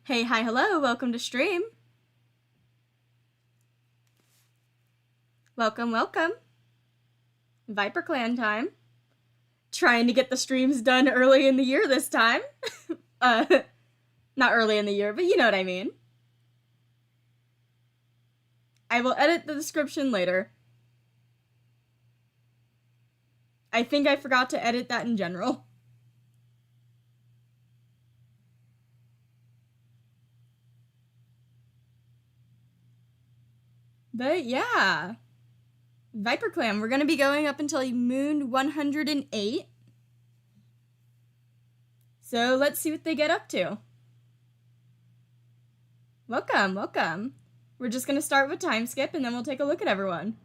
Hey, hi, hello, welcome to stream. Welcome, welcome. ViperClan time. Trying to get the streams done early in the year this time. uh, not early in the year, but you know what I mean. I will edit the description later. I think I forgot to edit that in general. But yeah. ViperClan, we're gonna be going up until Moon 108. So let's see what they get up to. Welcome, welcome. We're just gonna start with time skip and then we'll take a look at everyone.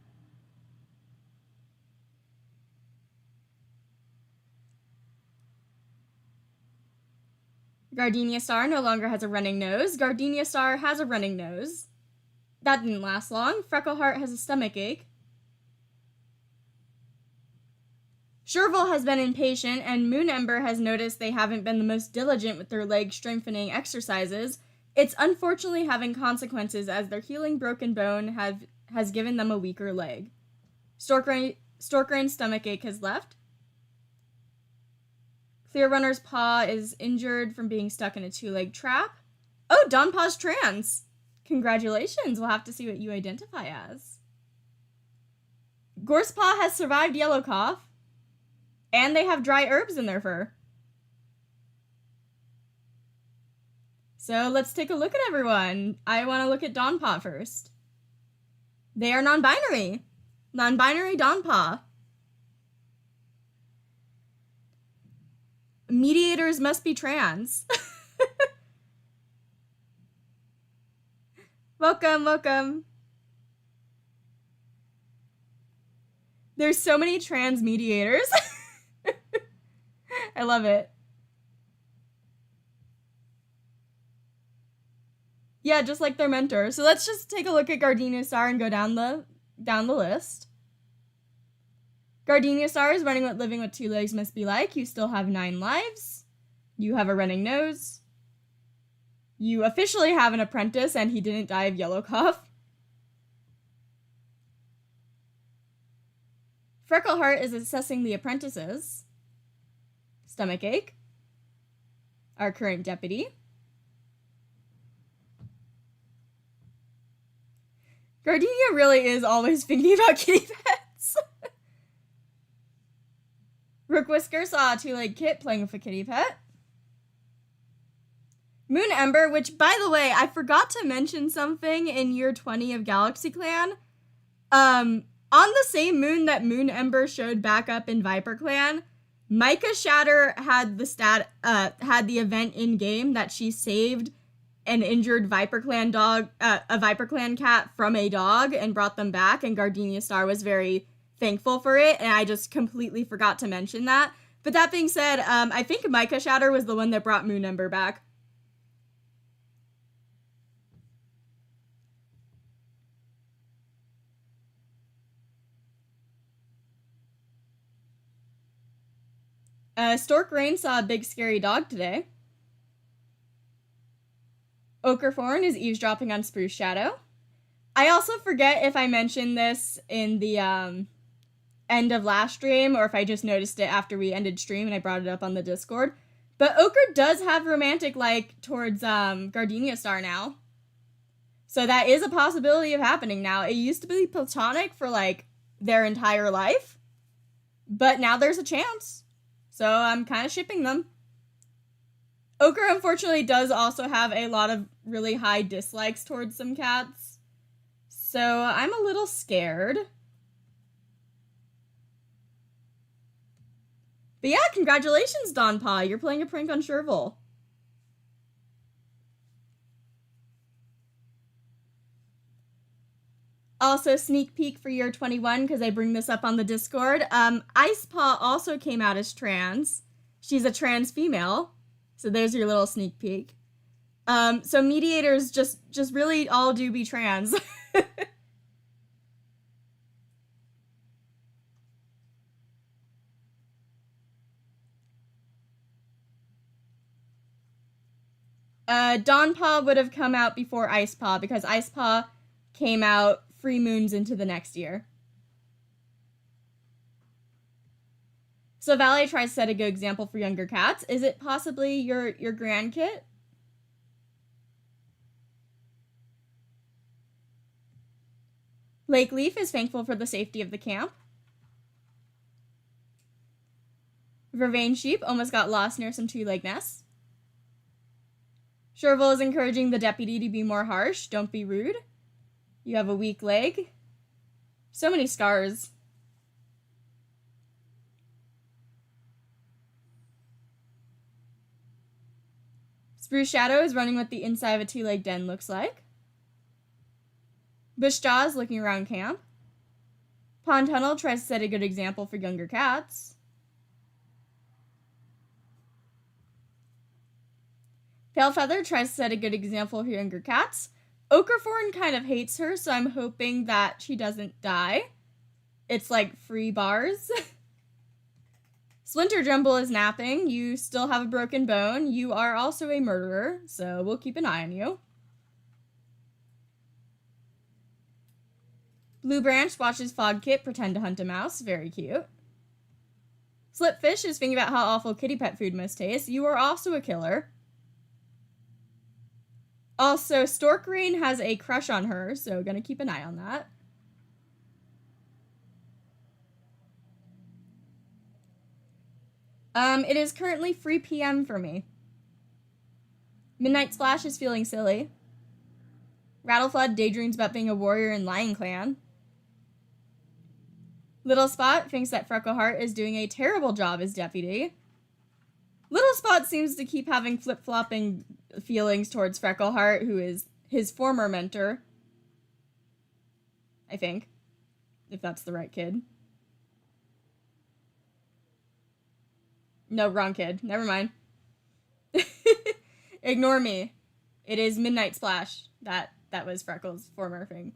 Gardenia Star no longer has a running nose. Gardenia Star has a running nose. That didn't last long. Freckleheart has a stomach ache. Sherville has been impatient, and Moon Ember has noticed they haven't been the most diligent with their leg strengthening exercises. It's unfortunately having consequences as their healing broken bone has given them a weaker leg. Storkrain's stomach ache has left. Clearrunner's paw is injured from being stuck in a two-leg trap. Oh, Donpaw's trans! Congratulations, we'll have to see what you identify as. Gorsepaw has survived yellow cough, and they have dry herbs in their fur. So let's take a look at everyone. I want to look at Donpaw first. They are non-binary. Non-binary Donpaw. Mediators must be trans. Welcome, welcome. There's so many trans mediators. I love it. Yeah, just like their mentor. So let's just take a look at Gardenia Star and go down the list. Gardenia Star is running what living with two legs must be like. You still have 9 lives. You have a running nose. You officially have an apprentice and he didn't die of yellow cough. Freckleheart is assessing the apprentices. Stomach ache. Our current deputy. Gardenia really is always thinking about kitty pets. Rook Whisker saw a two-legged kit playing with a kitty pet. Moon Ember, which, by the way, I forgot to mention something in year 20 of Galaxy Clan. On the same moon that Moon Ember showed back up in ViperClan, Micah Shatter had the event in game that she saved an injured ViperClan dog, a ViperClan cat from a dog and brought them back, and Gardenia Star was very thankful for it, and I just completely forgot to mention that. But that being said, I think Micah Shatter was the one that brought Moon Ember back. Stork Rain saw a big scary dog today. Ochreforn is eavesdropping on Spruce Shadow. I also forget if I mentioned this in the end of last stream or if I just noticed it after we ended stream and I brought it up on the Discord. But Ochre does have romantic like towards Gardenia Star now. So that is a possibility of happening now. It used to be platonic for like their entire life. But now there's a chance. So I'm kind of shipping them. Ochre unfortunately does also have a lot of really high dislikes towards some cats. So I'm a little scared. But yeah, congratulations, Donpaw. You're playing a prank on Sherville. Also, sneak peek for year 21, because I bring this up on the Discord. Icepaw also came out as trans. She's a trans female. So there's your little sneak peek. So mediators just really all do be trans. Dawn Paw would have come out before Ice Paw because Ice Paw came out 3 moons into the next year. So Valet tries to set a good example for younger cats. Is it possibly your grandkit? Lake Leaf is thankful for the safety of the camp. Vervain Sheep almost got lost near some two-leg nests. Sherville is encouraging the deputy to be more harsh. Don't be rude. You have a weak leg. So many scars. Spruce Shadow is running what the inside of a two-leg den looks like. Bush Jaw is looking around camp. Pond Tunnel tries to set a good example for younger cats. Pale Feather tries to set a good example for younger cats. Ochreforn kind of hates her, so I'm hoping that she doesn't die. It's like free bars. Splinter Jumble is napping. You still have a broken bone. You are also a murderer, so we'll keep an eye on you. Blue Branch watches Fogkit pretend to hunt a mouse. Very cute. Slipfish is thinking about how awful kitty pet food must taste. You are also a killer. Also, Storkrain has a crush on her, so gonna keep an eye on that. It is currently 3 p.m. for me. Midnight Splash is feeling silly. Rattleflood daydreams about being a warrior in Lion Clan. Little Spot thinks that Freckleheart is doing a terrible job as deputy. Little Spot seems to keep having flip-flopping feelings towards Freckleheart, who is his former mentor. I think. If that's the right kid. No, wrong kid. Never mind. Ignore me. It is Midnight Splash. That was Freckles' former thing.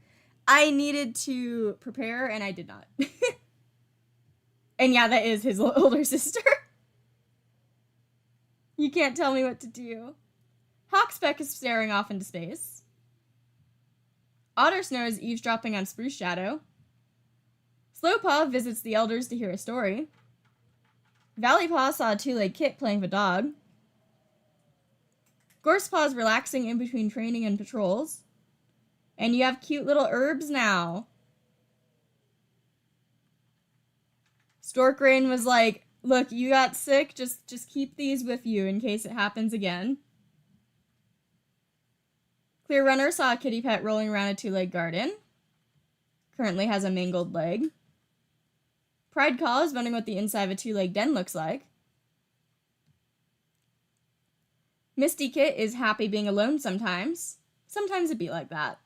I needed to prepare, and I did not. And yeah, that is his older sister. You can't tell me what to do. Hawkspeck is staring off into space. Ottersnow is eavesdropping on Spruce Shadow. Slowpaw visits the elders to hear a story. Valleypaw saw a two-legged kit playing with a dog. Gorsepaw is relaxing in between training and patrols. And you have cute little herbs now. Storkrain was like, look, you got sick, just keep these with you in case it happens again. Clear Runner saw a kitty pet rolling around a two-legged garden. Currently has a mangled leg. Pride Call is wondering what the inside of a two-legged den looks like. Misty Kit is happy being alone sometimes. Sometimes it be like that.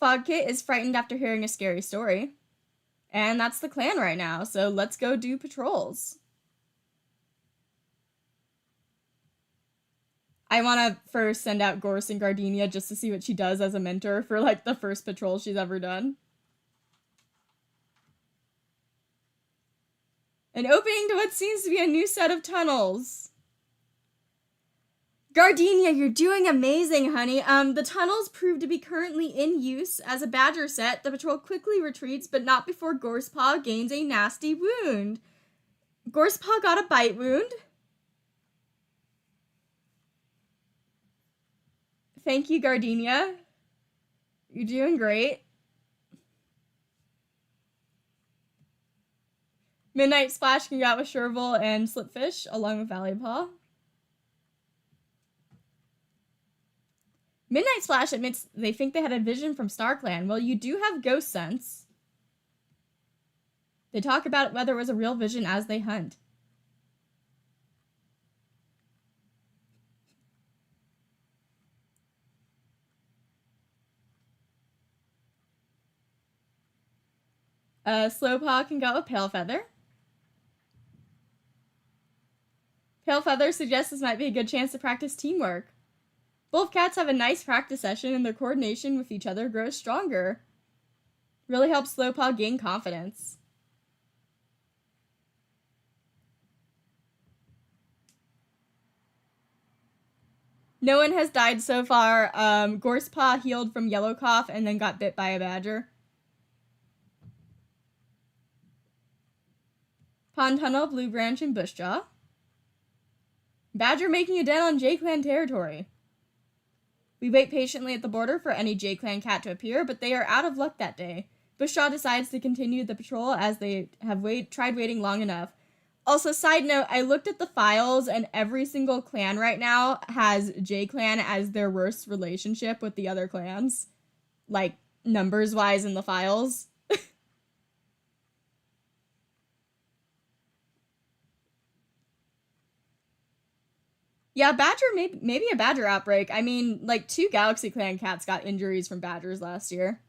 Fogkit is frightened after hearing a scary story. And that's the clan right now, so let's go do patrols. I want to first send out Gorse and Gardenia just to see what she does as a mentor for, like, the first patrol she's ever done. An opening to what seems to be a new set of tunnels. Gardenia, you're doing amazing, honey. The tunnels prove to be currently in use as a badger set. The patrol quickly retreats, but not before Gorsepaw gains a nasty wound. Gorsepaw got a bite wound. Thank you, Gardenia. You're doing great. Midnight Splash can go out with Sherville and Slipfish, along with Valleypaw. Midnight Splash admits they think they had a vision from StarClan. Well, you do have ghost sense. They talk about whether it was a real vision as they hunt. Slowpaw can go with Pale Feather. Pale Feather suggests this might be a good chance to practice teamwork. Both cats have a nice practice session and their coordination with each other grows stronger. Really helps Slowpaw gain confidence. No one has died so far. Gorsepaw healed from yellow cough and then got bit by a badger. Pond Tunnel, Blue Branch, and Bushjaw. Badger making a den on J-Clan territory. We wait patiently at the border for any J-Clan cat to appear, but they are out of luck that day. Bushjaw decides to continue the patrol as they have tried waiting long enough. Also, side note, I looked at the files and every single clan right now has J-Clan as their worst relationship with the other clans. Like, numbers-wise in the files. Yeah, badger, maybe a badger outbreak. I mean, like, 2 Galaxy Clan cats got injuries from badgers last year.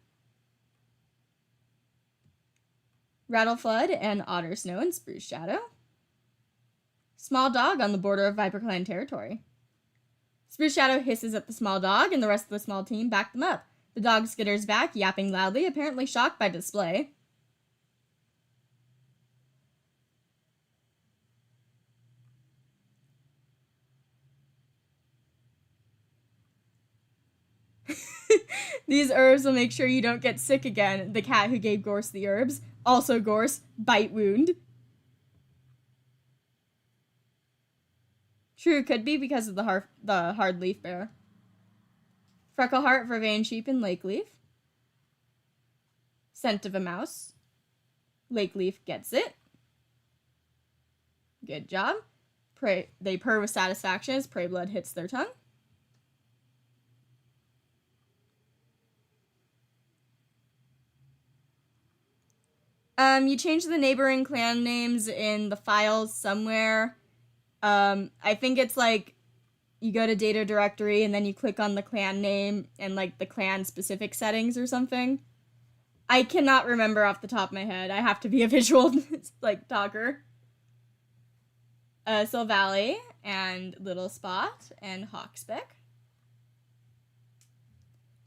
Rattleflood and Otter Snow and Spruce Shadow. Small dog on the border of ViperClan territory. Spruce Shadow hisses at the small dog, and the rest of the small team back them up. The dog skitters back, yapping loudly, apparently shocked by display. These herbs will make sure you don't get sick again. The cat who gave Gorse the herbs. Also Gorse, bite wound. True, could be because of the hard leaf bear. Freckleheart, Vervain sheep, and lake leaf. Scent of a mouse. Lake leaf gets it. Good job. They purr with satisfaction as prey blood hits their tongue. You change the neighboring clan names in the files somewhere. I think it's like you go to data directory and then you click on the clan name and like the clan specific settings or something. I cannot remember off the top of my head. I have to be a visual like talker. Sylvally and Little Spot and Hawksbeck.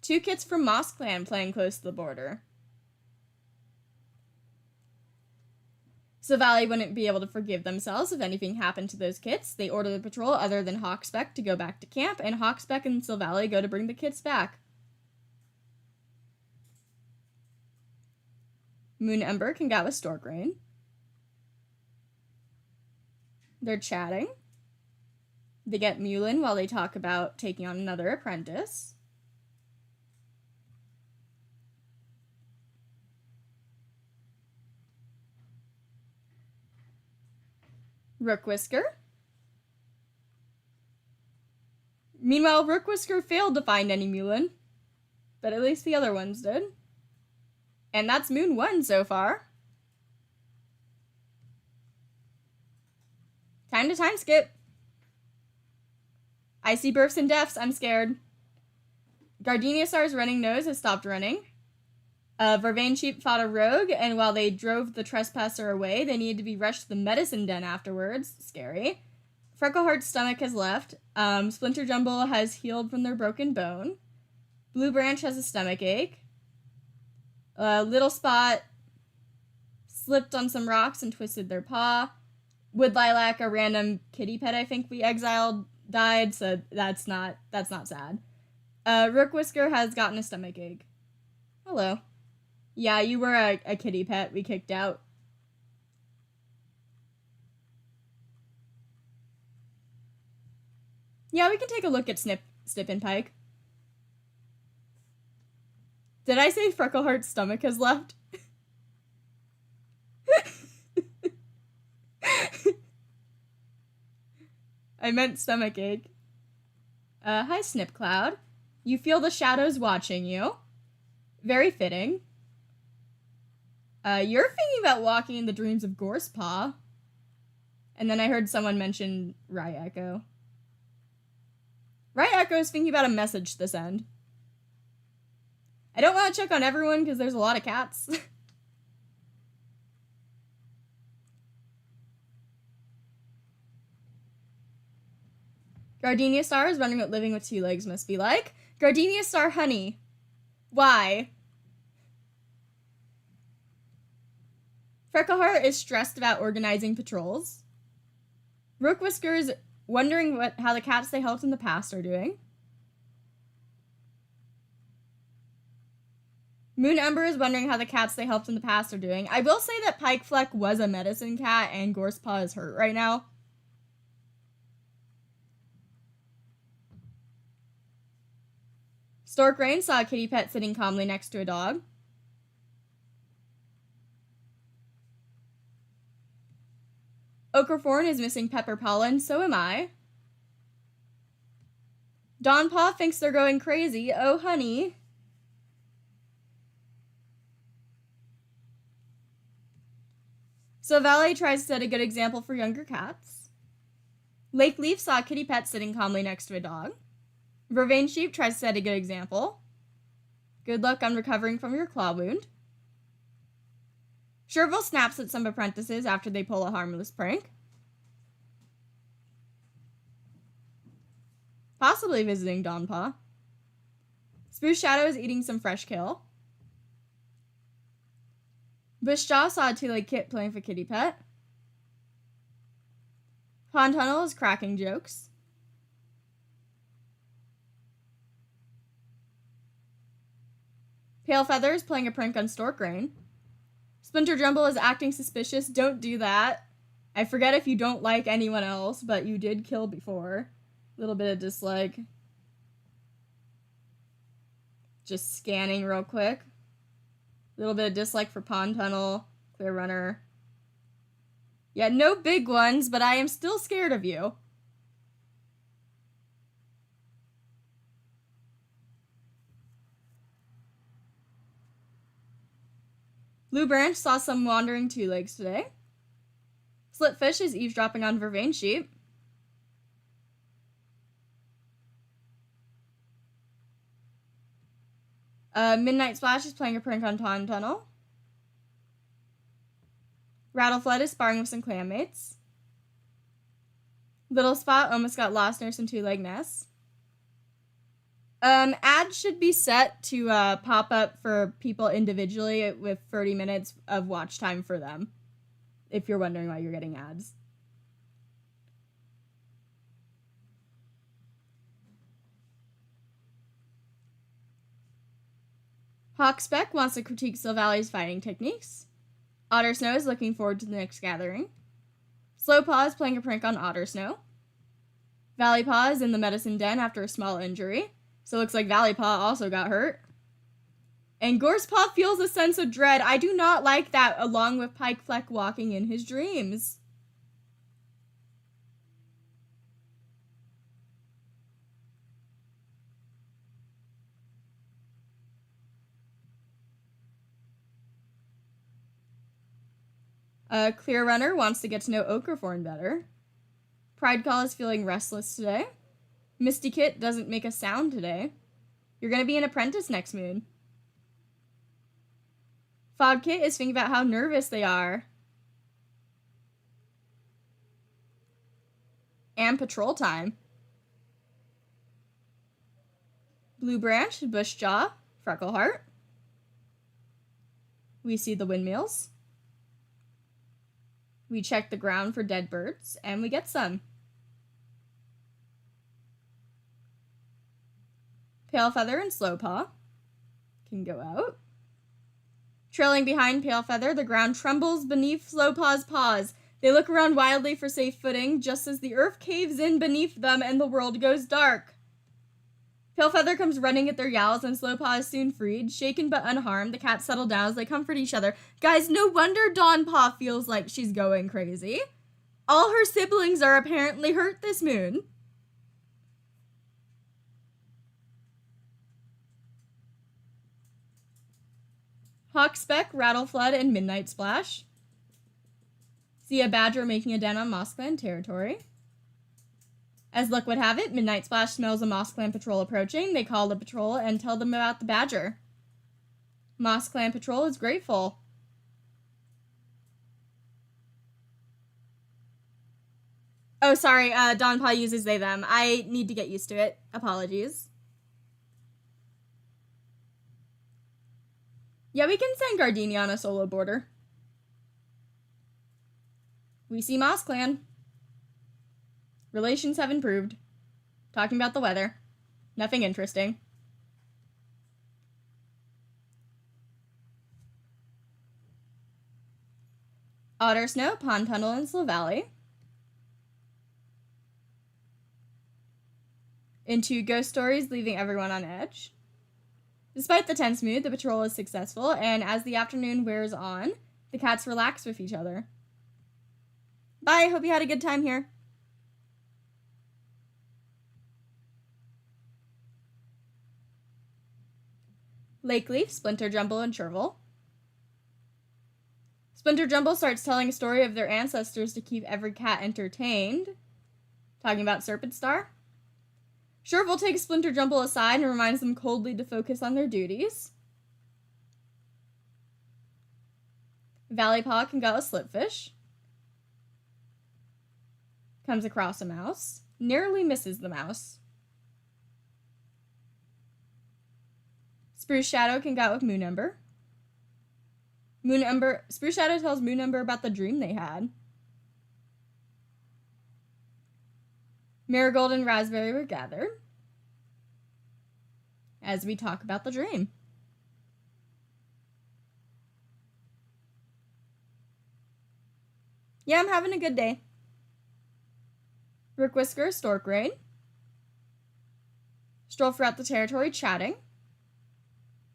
2 kits from Moss Clan playing close to the border. Sylvally wouldn't be able to forgive themselves if anything happened to those kits. They order the patrol other than Hawksbeck to go back to camp, and Hawksbeck and Sylvally go to bring the kits back. Moon Ember can get with Storkrain. They're chatting. They get Mulin while they talk about taking on another apprentice. Rookwhisker. Meanwhile, Rookwhisker failed to find any Mulin, but at least the other ones did. And that's Moon 1 so far. Time to time skip. I see births and deaths. I'm scared. Gardenia Star's running nose has stopped running. Vervain sheep fought a rogue, and while they drove the trespasser away, they needed to be rushed to the medicine den afterwards. Scary. Freckleheart's stomach has left. Splinter Jumble has healed from their broken bone. Blue Branch has a stomach ache. Little Spot slipped on some rocks and twisted their paw. Wood Lilac, a random kitty pet I think we exiled, died, so that's not sad. Rookwhisker has gotten a stomach ache. Hello. Yeah, you were a kitty pet we kicked out. Yeah, we can take a look at Snip and Pike. Did I say Freckleheart's stomach has left? I meant stomach ache. Hi, Snipcloud. You feel the shadows watching you. Very fitting. You're thinking about walking in the dreams of Gorsepaw. And then I heard someone mention Ryecho. Ryecho's thinking about a message this end. I don't want to check on everyone because there's a lot of cats. Gardenia Star is wondering what living with 2 legs must be like. Gardenia Star honey. Why? Freckleheart is stressed about organizing patrols. Rookwhisker's Wondering how the cats they helped in the past are doing. Moon Ember is wondering how the cats they helped in the past are doing. I will say that Pike Fleck was a medicine cat and Gorsepaw is hurt right now. Stork Rain saw a kitty pet sitting calmly next to a dog. Ochreforn is missing Pepper Pollen, so am I. Dawnpaw thinks they're going crazy. Oh, honey. So Valet tries to set a good example for younger cats. Lake Leaf saw a kitty pet sitting calmly next to a dog. Vervain Sheep tries to set a good example. Good luck on recovering from your claw wound. Sherville snaps at some apprentices after they pull a harmless prank. Possibly visiting Dawnpaw. Spruce Shadow is eating some fresh kale. Bushjaw saw a two-legged kit playing with a kitty pet. Pond Tunnel is cracking jokes. Pale Feather is playing a prank on Stork Rain. Splinter Jumble is acting suspicious. Don't do that. I forget if you don't like anyone else, but you did kill before. A little bit of dislike. Just scanning real quick. A little bit of dislike for Pond Tunnel, Clear Runner. Yeah, no big ones, but I am still scared of you. Blue Branch saw some wandering two-legs today. Slitfish is eavesdropping on Vervain Sheep. Midnight Splash is playing a prank on Pond Tunnel. Rattleflood is sparring with some clanmates. Little Spot almost got lost near some two-leg nests. Ads should be set to pop up for people individually with 30 minutes of watch time for them, if you're wondering why you're getting ads. Hawkspeck wants to critique Silvalley's fighting techniques. Otter Snow is looking forward to the next gathering. Slowpaw is playing a prank on Otter Snow. Valleypaw is in the medicine den after a small injury, so it looks like Valleypaw also got hurt. And Gorsepaw feels a sense of dread. I do not like that, along with Pike Fleck walking in his dreams. Clear Runner wants to get to know Ochreforn better. Pridecall is feeling restless today. Misty Kit doesn't make a sound today. You're gonna be an apprentice next moon. Fog Kit is thinking about how nervous they are. And patrol time. Blue Branch, Bushjaw, Freckleheart. We see the windmills. We check the ground for dead birds, and we get some. Pale Feather and Slowpaw can go out. Trailing behind Pale Feather, the ground trembles beneath Slowpaw's paws. They look around wildly for safe footing, just as the earth caves in beneath them and the world goes dark. Pale Feather comes running at their yowls, and Slowpaw is soon freed. Shaken but unharmed, the cats settle down as they comfort each other. Guys, no wonder Dawnpaw feels like she's going crazy. All her siblings are apparently hurt this moon. Hawkspeck, Rattleflood, and Midnight Splash. See a badger making a den on Mossclan territory. As luck would have it, Midnight Splash smells a Mossclan patrol approaching. They call the patrol and tell them about the badger. Mossclan patrol is grateful. Oh, sorry, Dawnpaw uses they, them. I need to get used to it. Apologies. Yeah, we can send Gardenia on a solo border. We see Mossclan. Relations have improved. Talking about the weather. Nothing interesting. Otter Snow, Pond Tunnel, and Slow Valley. Into Ghost Stories, leaving everyone on edge. Despite the tense mood, the patrol is successful, and as the afternoon wears on, the cats relax with each other. Bye, hope you had a good time here. Lake Leaf, Splinter Jumble, and Chervil. Splinter Jumble starts telling a story of their ancestors to keep every cat entertained. Talking about Serpent Star. Chervil takes Splinter Jumble aside and reminds them coldly to focus on their duties. Valley Paw can go a slipfish. Comes across a mouse. Narrowly misses the mouse. Spruce Shadow can go with Moon Ember. Spruce Shadow tells Moon Ember about the dream they had. Marigold and Raspberry were gathered as we talk about the dream. Yeah, I'm having a good day. Rook Whisker, Stork Rain. Stroll throughout the territory chatting.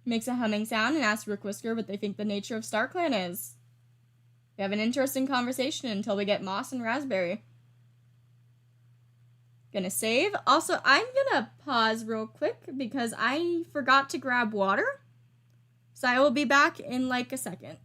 Makes a humming sound and asks Rook Whisker what they think the nature of StarClan is. We have an interesting conversation until we get Moss and Raspberry. Gonna save. Also, I'm gonna pause real quick because I forgot to grab water. So I will be back in like a second.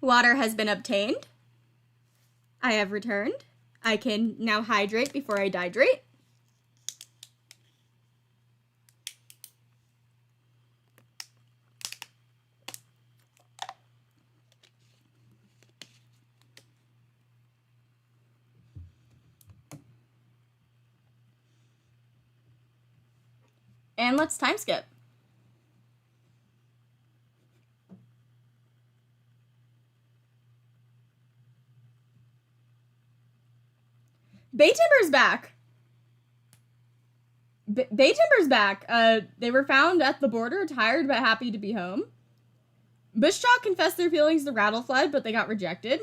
Water has been obtained. I have returned. I can now hydrate before I dehydrate. And let's time skip. Baytimber's back. Baytimber's back. They were found at the border, tired but happy to be home. Bushchalk confessed their feelings to Rattleflood, but they got rejected.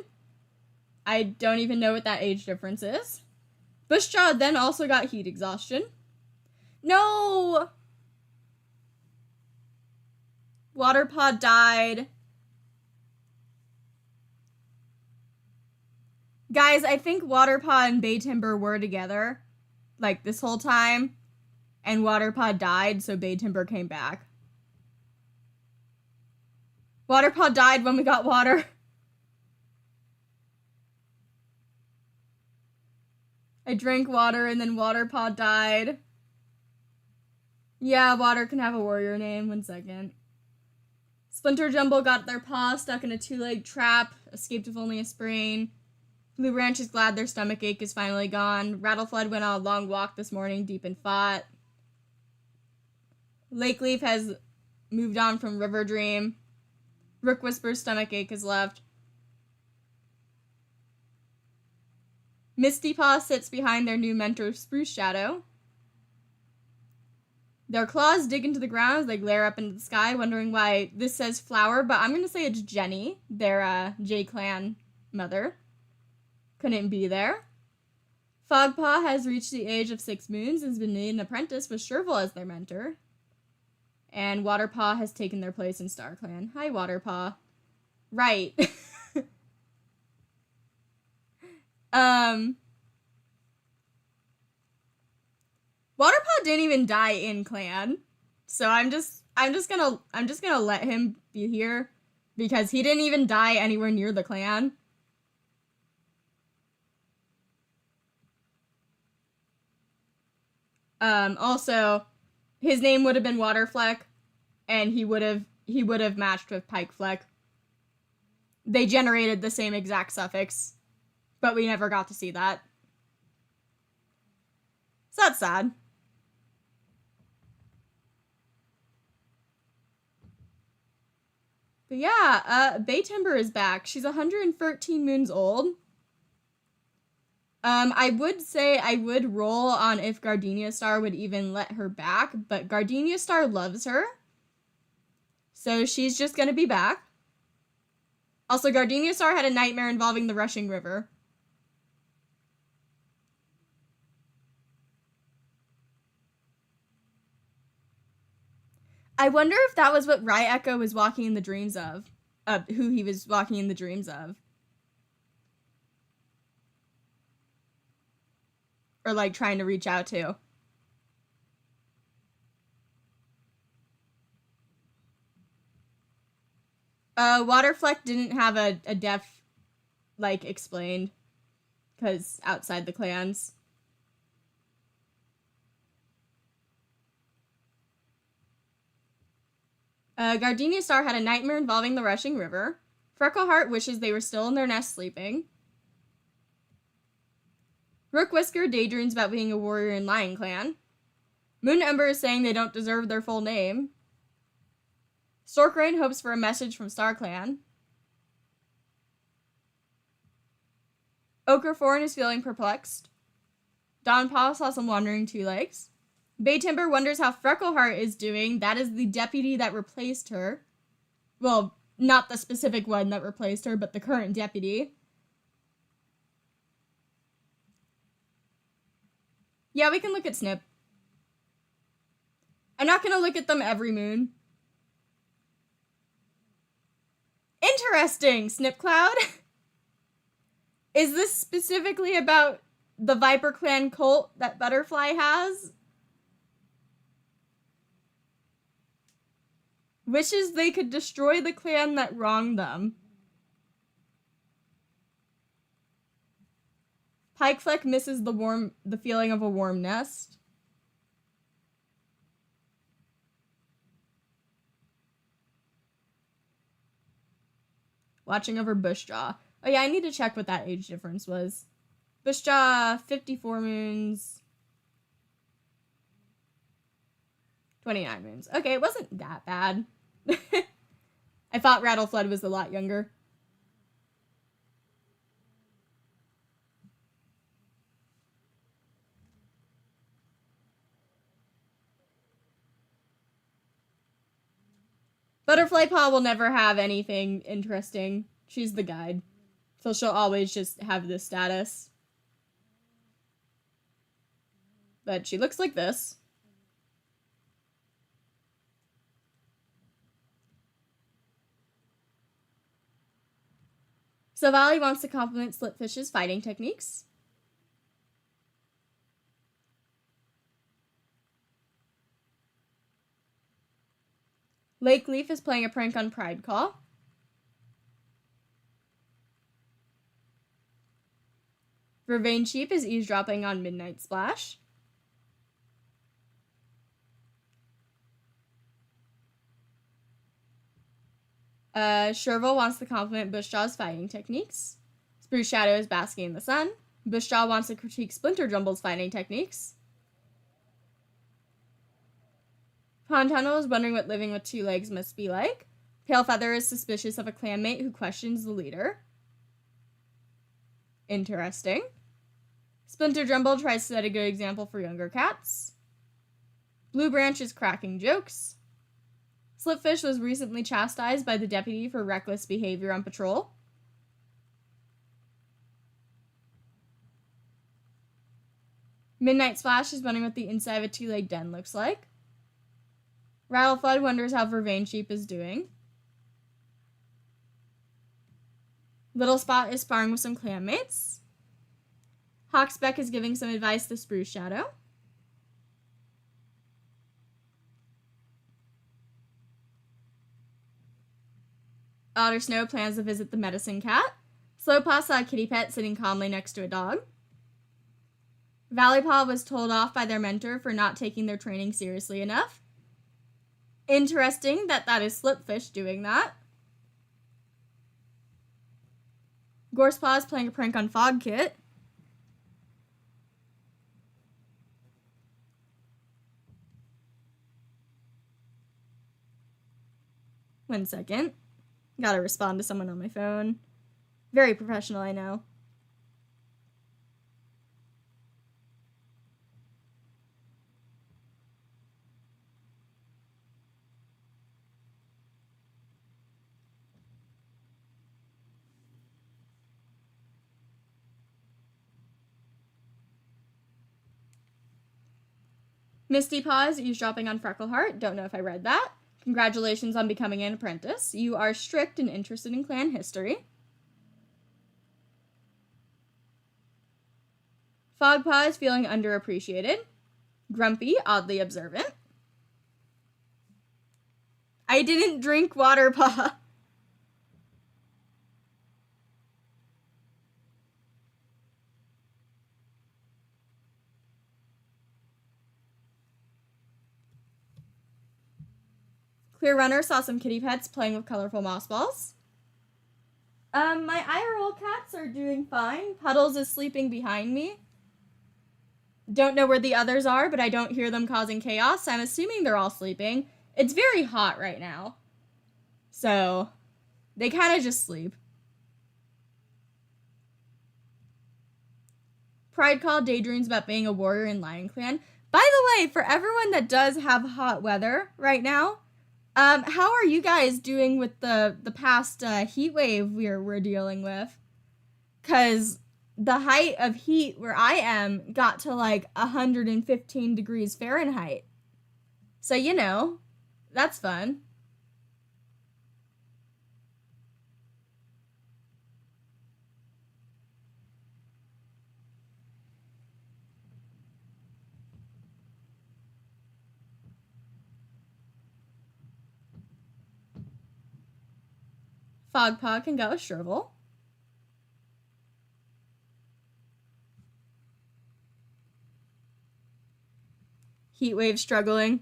I don't even know what that age difference is. Bushjaw then also got heat exhaustion. No! Waterpaw died. Guys, I think Waterpaw and Baytimber were together, like, this whole time, and Waterpaw died, so Baytimber came back. Waterpaw died when we got water. I drank water and then Waterpaw died. Yeah, water can have a warrior name. 1 second. Splinter Jumble got their paw stuck in a 2-leg trap, escaped with only a sprain. Blue Branch is glad their stomach ache is finally gone. Rattleflood went on a long walk this morning, deep in thought. Lake Leaf has moved on from River Dream. Rook Whisper's stomach ache is left. Misty Paw sits behind their new mentor, Spruce Shadow. Their claws dig into the ground as they glare up into the sky, wondering why this says flower, but I'm going to say it's Jenny, their J-Clan mother. Couldn't be there. Fogpaw has reached the age of 6 moons and has been made an apprentice with Chervil as their mentor. And Waterpaw has taken their place in StarClan. Hi, Waterpaw. Right. Waterpaw didn't even die in clan. So I'm I'm just gonna let him be here because he didn't even die anywhere near the clan. Also, his name would have been Waterfleck, and he would have matched with Pikefleck. They generated the same exact suffix, but we never got to see that. So that's sad. But yeah, Bay Timber is back. She's 113 moons old. I would say I would roll on if Gardenia Star would even let her back, but Gardenia Star loves her. So she's just gonna be back. Also, Gardenia Star had a nightmare involving the rushing river. I wonder if that was what Rai Echo was walking in the dreams of. Who he was walking in the dreams of. Or, like, trying to reach out to. Waterfleck didn't have a death, like, explained. Because outside the clans. Gardenia Star had a nightmare involving the rushing river. Freckleheart wishes they were still in their nest sleeping. Rook Whisker daydreams about being a warrior in Lion Clan. Moon Ember is saying they don't deserve their full name. Storkrain hopes for a message from Star Clan. Okraforn is feeling perplexed. Donpaw saw some wandering two legs. Bay Timber wonders how Freckleheart is doing. That is the deputy that replaced her. Well, not the specific one that replaced her, but the current deputy. Yeah, we can look at Snip. I'm not going to look at them every moon. Interesting, Snipcloud. Is this specifically about the ViperClan cult that Butterfly has? Wishes they could destroy the clan that wronged them. Pikefleck misses the feeling of a warm nest. Watching over Bushjaw. Oh yeah, I need to check what that age difference was. Bushjaw, 54 moons. 29 moons. Okay, it wasn't that bad. I thought Rattleflood was a lot younger. Butterfly Paw will never have anything interesting. She's the guide. So she'll always just have this status. But she looks like this. Savali wants to compliment Slipfish's fighting techniques. Lake Leaf is playing a prank on Pride Call. Vervain Sheep is eavesdropping on Midnight Splash. Sherville wants to compliment Bushjaw's fighting techniques. Spruce Shadow is basking in the sun. Bushjaw wants to critique Splinter Jumble's fighting techniques. Pond Tunnel is wondering what living with two legs must be like. Pale Feather is suspicious of a clanmate who questions the leader. Interesting. Splinter Jumble tries to set a good example for younger cats. Blue Branch is cracking jokes. Slipfish was recently chastised by the deputy for reckless behavior on patrol. Midnight Splash is wondering what the inside of a two-legged den looks like. Rattleflood wonders how Vervain Sheep is doing. Little Spot is sparring with some clanmates. Hawksbeck is giving some advice to Spruce Shadow. Otter Snow plans to visit the medicine cat. Slowpaw saw a kitty pet sitting calmly next to a dog. Valleypaw was told off by their mentor for not taking their training seriously enough. Interesting that is Slipfish doing that. Gorsepaw is playing a prank on Fogkit. One second. Gotta respond to someone on my phone. Very professional, I know. Misty Paw is eavesdropping on Freckleheart. Don't know if I read that. Congratulations on becoming an apprentice. You are strict and interested in clan history. Fogpaw is feeling underappreciated. Grumpy, oddly observant. I didn't drink water, Paw. Clear Runner saw some kitty pets playing with colorful moss balls. My IRL cats are doing fine. Puddles is sleeping behind me. Don't know where the others are, but I don't hear them causing chaos. I'm assuming they're all sleeping. It's very hot right now. So, they kind of just sleep. Pride Call daydreams about being a warrior in Lion Clan. By the way, for everyone that does have hot weather right now, how are you guys doing with the past heat wave we're dealing with? Because the height of heat where I am got to like 115 degrees Fahrenheit. So, you know, that's fun. Fogpaw can go with Shervil. Heatwave struggling.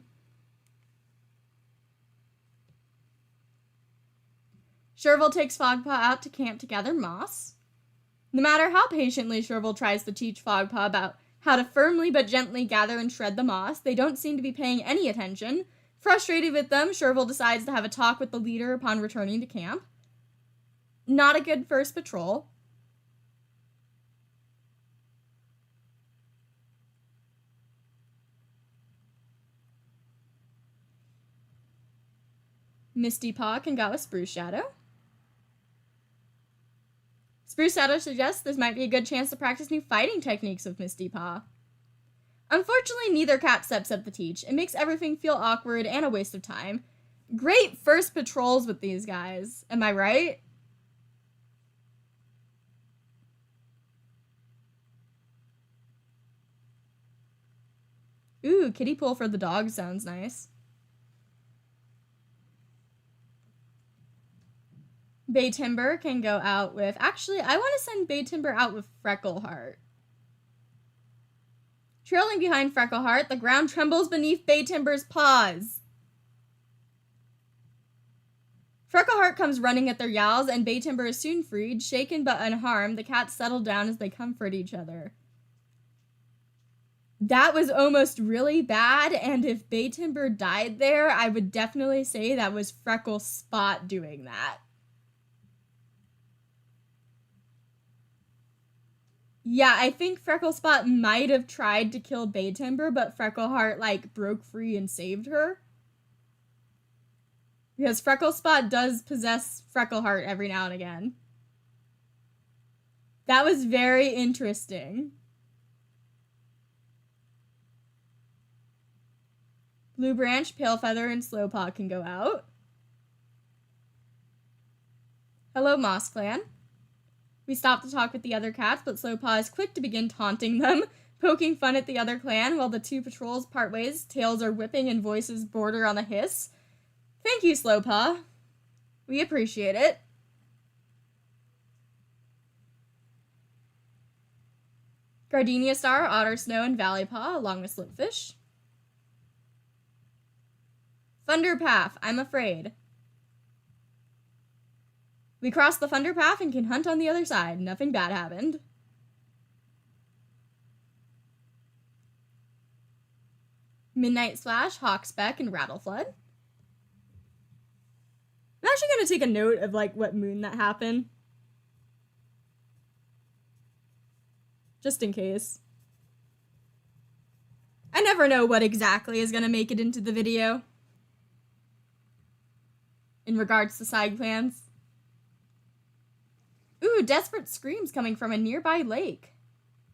Shervil takes Fogpaw out to camp to gather moss. No matter how patiently Shervil tries to teach Fogpaw about how to firmly but gently gather and shred the moss, they don't seem to be paying any attention. Frustrated with them, Shervil decides to have a talk with the leader upon returning to camp. Not a good first patrol. Misty Paw can go with Spruce Shadow. Spruce Shadow suggests this might be a good chance to practice new fighting techniques with Misty Paw. Unfortunately, neither cat steps up to teach. It makes everything feel awkward and a waste of time. Great first patrols with these guys. Am I right? Ooh, kiddie pool for the dog sounds nice. Bay Timber can go out with... Actually, I want to send Bay Timber out with Freckleheart. Trailing behind Freckleheart, the ground trembles beneath Bay Timber's paws. Freckleheart comes running at their yowls, and Bay Timber is soon freed. Shaken but unharmed, the cats settle down as they comfort each other. That was almost really bad, and if Bay Timber died there, I would definitely say that was Freckle Spot doing that. Yeah, I think Freckle Spot might have tried to kill Bay Timber, but Freckleheart, like, broke free and saved her. Because Freckle Spot does possess Freckleheart every now and again. That was very interesting. Blue Branch, Pale Feather, and Slowpaw can go out. Hello, Moss Clan. We stop to talk with the other cats, but Slowpaw is quick to begin taunting them, poking fun at the other clan while the two patrols part ways, tails are whipping and voices border on a hiss. Thank you, Slowpaw. We appreciate it. Gardenia Star, Otter Snow, and Valley Paw, along with Slipfish. Thunder Path, I'm afraid. We crossed the Thunder Path and can hunt on the other side. Nothing bad happened. Midnight Splash, Hawksbeck, and Rattleflood. I'm actually going to take a note of, like, what moon that happened. Just in case. I never know what exactly is going to make it into the video. In regards to side plans. Ooh, desperate screams coming from a nearby lake.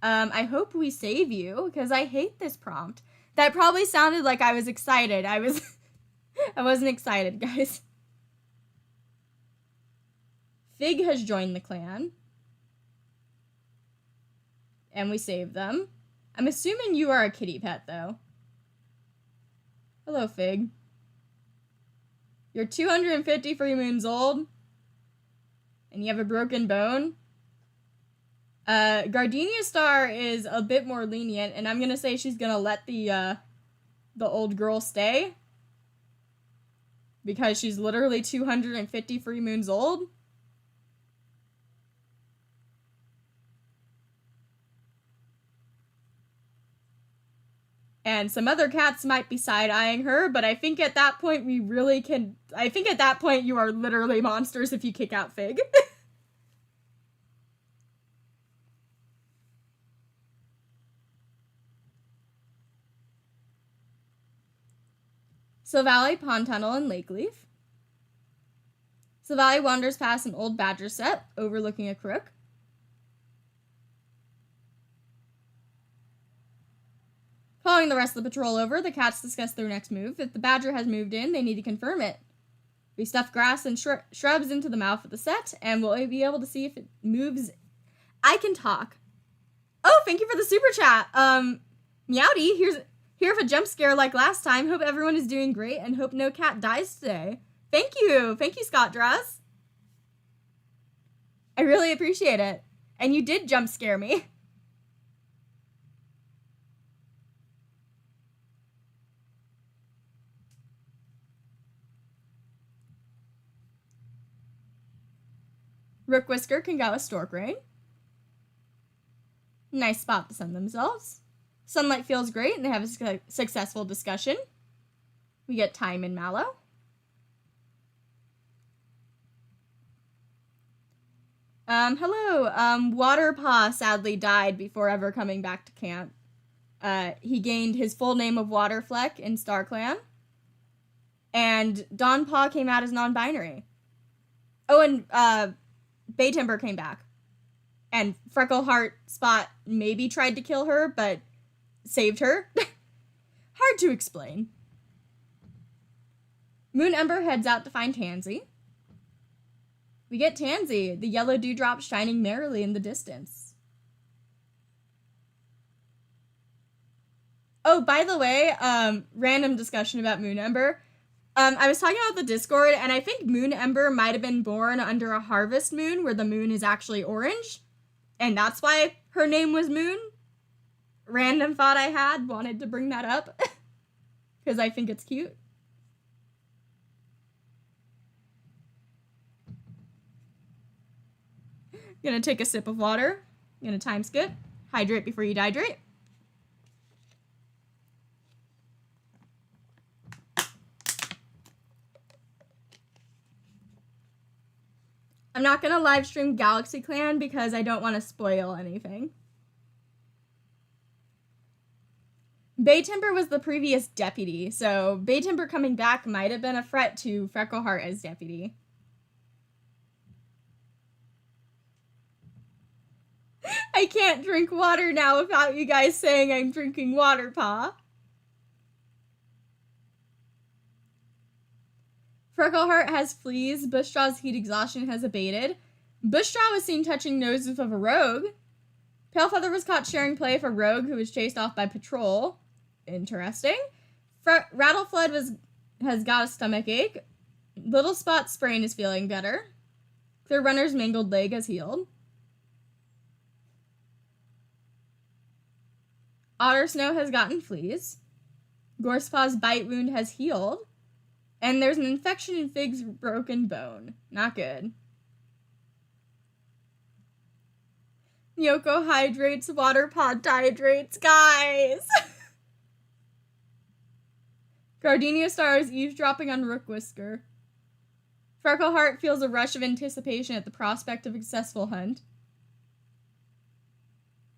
I hope we save you, because I hate this prompt. That probably sounded like I was excited. I wasn't excited, guys. Fig has joined the clan. And we saved them. I'm assuming you are a kitty pet, though. Hello, Fig. You're 250 free moons old. And you have a broken bone. Gardenia Star is a bit more lenient, and I'm gonna say she's gonna let the old girl stay. Because she's literally 250 free moons old. And some other cats might be side-eyeing her, but I think at that point we really can... I think at that point you are literally monsters if you kick out Fig. Silvally, Pond Tunnel, and Lake Leaf. Silvally wanders past an old badger set overlooking a crook. Following the rest of the patrol over, the cats discuss their next move. If the badger has moved in, they need to confirm it. We stuff grass and shrubs into the mouth of the set, and we'll be able to see if it moves. I can talk. Oh, thank you for the super chat. Meowdy, here for a jump scare like last time. Hope everyone is doing great, and hope no cat dies today. Thank you, Scott Dress. I really appreciate it. And you did jump scare me. Rook Whisker can go with Stork Rain. Nice spot to sun themselves. Sunlight feels great, and they have a successful discussion. We get Time and Mallow. Hello. Waterpaw sadly died before ever coming back to camp. He gained his full name of Waterfleck in StarClan. And Dawnpaw came out as non-binary. Oh, and, Baytimber came back. And Freckleheart Spot maybe tried to kill her, but saved her. Hard to explain. Moon Ember heads out to find Tansy. We get Tansy, the yellow dewdrop shining merrily in the distance. Oh, by the way, random discussion about Moon Ember. I was talking about the Discord, and I think Moon Ember might have been born under a harvest moon where the moon is actually orange. And that's why her name was Moon. Random thought I had, wanted to bring that up. Because I think it's cute. Gonna take a sip of water. Gonna time skip. Hydrate before you dehydrate. I'm not gonna live stream Galaxy Clan because I don't want to spoil anything. Baytimber was the previous deputy, so Baytimber coming back might have been a threat to Freckleheart as deputy. I can't drink water now without you guys saying I'm drinking Waterpaw. Freckleheart has fleas. Bushstraw's heat exhaustion has abated. Bushstraw was seen touching noses of a rogue. Palefeather was caught sharing play with a rogue who was chased off by patrol. Interesting. Rattleflood has got a stomach ache. Little Spot sprain is feeling better. Clear Runner's mangled leg has healed. Otter Snow has gotten fleas. Gorsepaw's bite wound has healed. And there's an infection in Fig's broken bone. Not good. Yoko hydrates, Waterpaw dehydrates. Guys! Gardenia Star is eavesdropping on Rook Whisker. Freckleheart feels a rush of anticipation at the prospect of a successful hunt.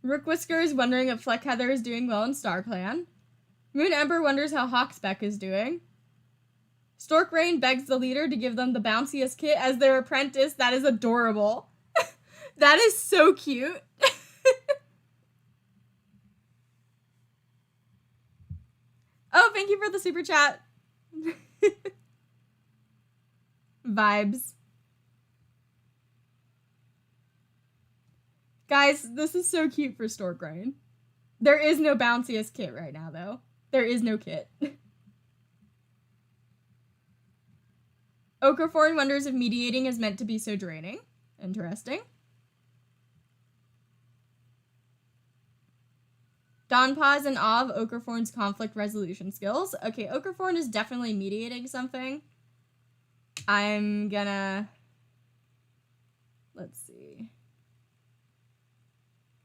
Rook Whisker is wondering if Fleckheather is doing well in StarClan. Moon Ember wonders how Hawksbeck is doing. Stork Rain begs the leader to give them the bounciest kit as their apprentice. That is adorable. That is so cute. Oh, thank you for the super chat. Vibes. Guys, this is so cute for Stork Rain. There is no bounciest kit right now, though. There is no kit. Okraforn wonders if mediating is meant to be so draining. Interesting. Dawnpaw is in awe of Okraforn's conflict resolution skills. Okay, Okraforn is definitely mediating something. I'm gonna... Let's see.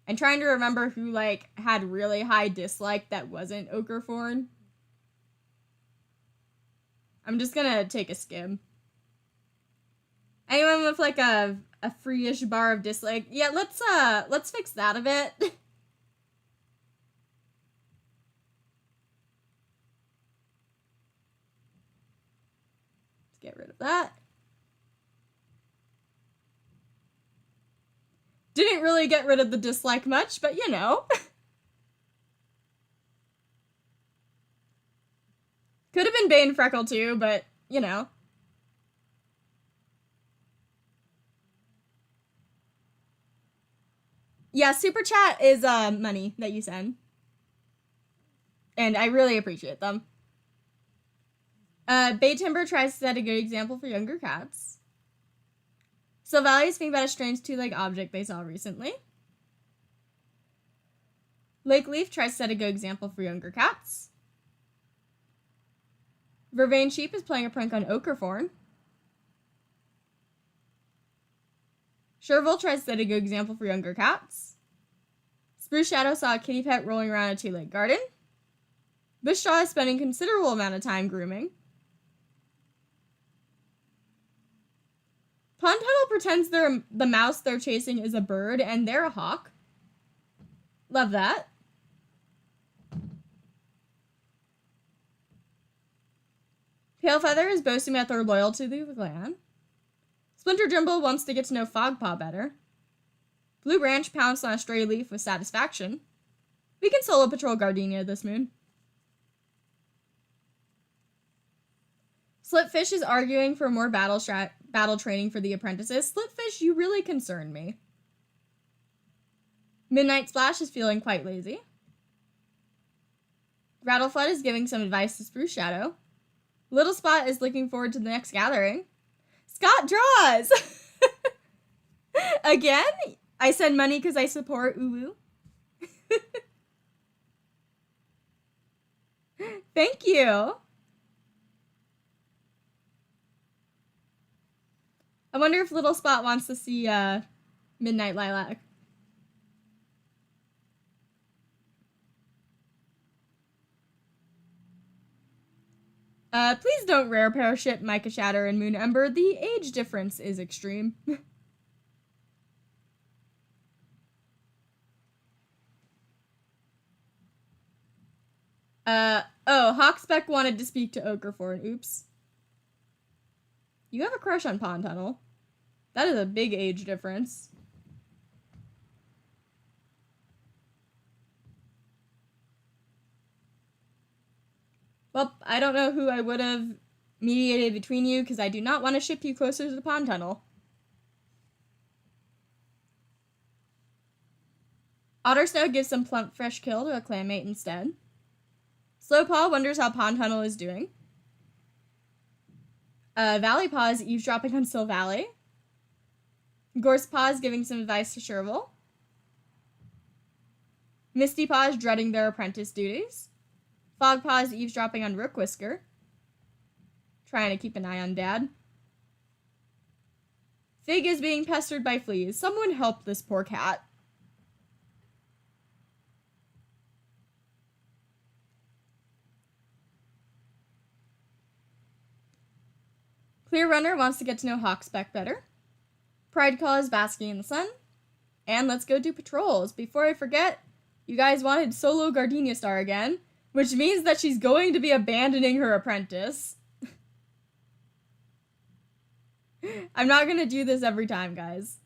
I'm trying to remember who, like, had really high dislike that wasn't Okraforn. I'm just gonna take a skim. Anyone with, like, a free-ish bar of dislike? Yeah, let's fix that a bit. Get rid of that. Didn't really get rid of the dislike much, but you know. Could have been Bane Freckle too, but you know. Yeah, super chat is money that you send. And I really appreciate them. Bay Timber tries to set a good example for younger cats. Sylvalia is thinking about a strange two-legged object they saw recently. Lake Leaf tries to set a good example for younger cats. Vervain Sheep is playing a prank on Okraforn. Sherville tries to set a good example for younger cats. Spruce Shadow saw a kitty pet rolling around a two-legged garden. Bushjaw is spending a considerable amount of time grooming. Pond Tunnel pretends the mouse they're chasing is a bird, and they're a hawk. Love that. Palefeather is boasting about their loyalty to the clan. Splinter Jumble wants to get to know Fogpaw better. Blue Branch pounced on a stray leaf with satisfaction. We can solo patrol Gardenia this moon. Slipfish is arguing for more battle training for the apprentices. Slipfish, you really concern me. Midnight Splash is feeling quite lazy. Rattleflood is giving some advice to Spruce Shadow. Little Spot is looking forward to the next gathering. Scott draws! Again? I send money because I support Uwu. Thank you. I wonder if Little Spot wants to see Midnight Lilac. Please don't rare pair ship Micah Shatter and Moon Ember. The age difference is extreme. Oh, Hawksbeck wanted to speak to Okraforn. Oops. You have a crush on Pond Tunnel. That is a big age difference. Well, I don't know who I would have mediated between you, because I do not want to ship you closer to the Pond Tunnel. Ottersnow gives some plump fresh kill to a clanmate instead. Slowpaw wonders how Pond Tunnel is doing. Valleypaw is eavesdropping on Still Valley. Gorsepaw is giving some advice to Sherville. Misty Paw is dreading their apprentice duties. Fogpaw is eavesdropping on Rook Whisker, trying to keep an eye on Dad. Fig is being pestered by fleas. Someone help this poor cat. Clear Runner wants to get to know Hawkspeck better. Prideclaw is basking in the sun. And let's go do patrols. Before I forget, you guys wanted solo Gardenia Star again, which means that she's going to be abandoning her apprentice. I'm not going to do this every time, guys.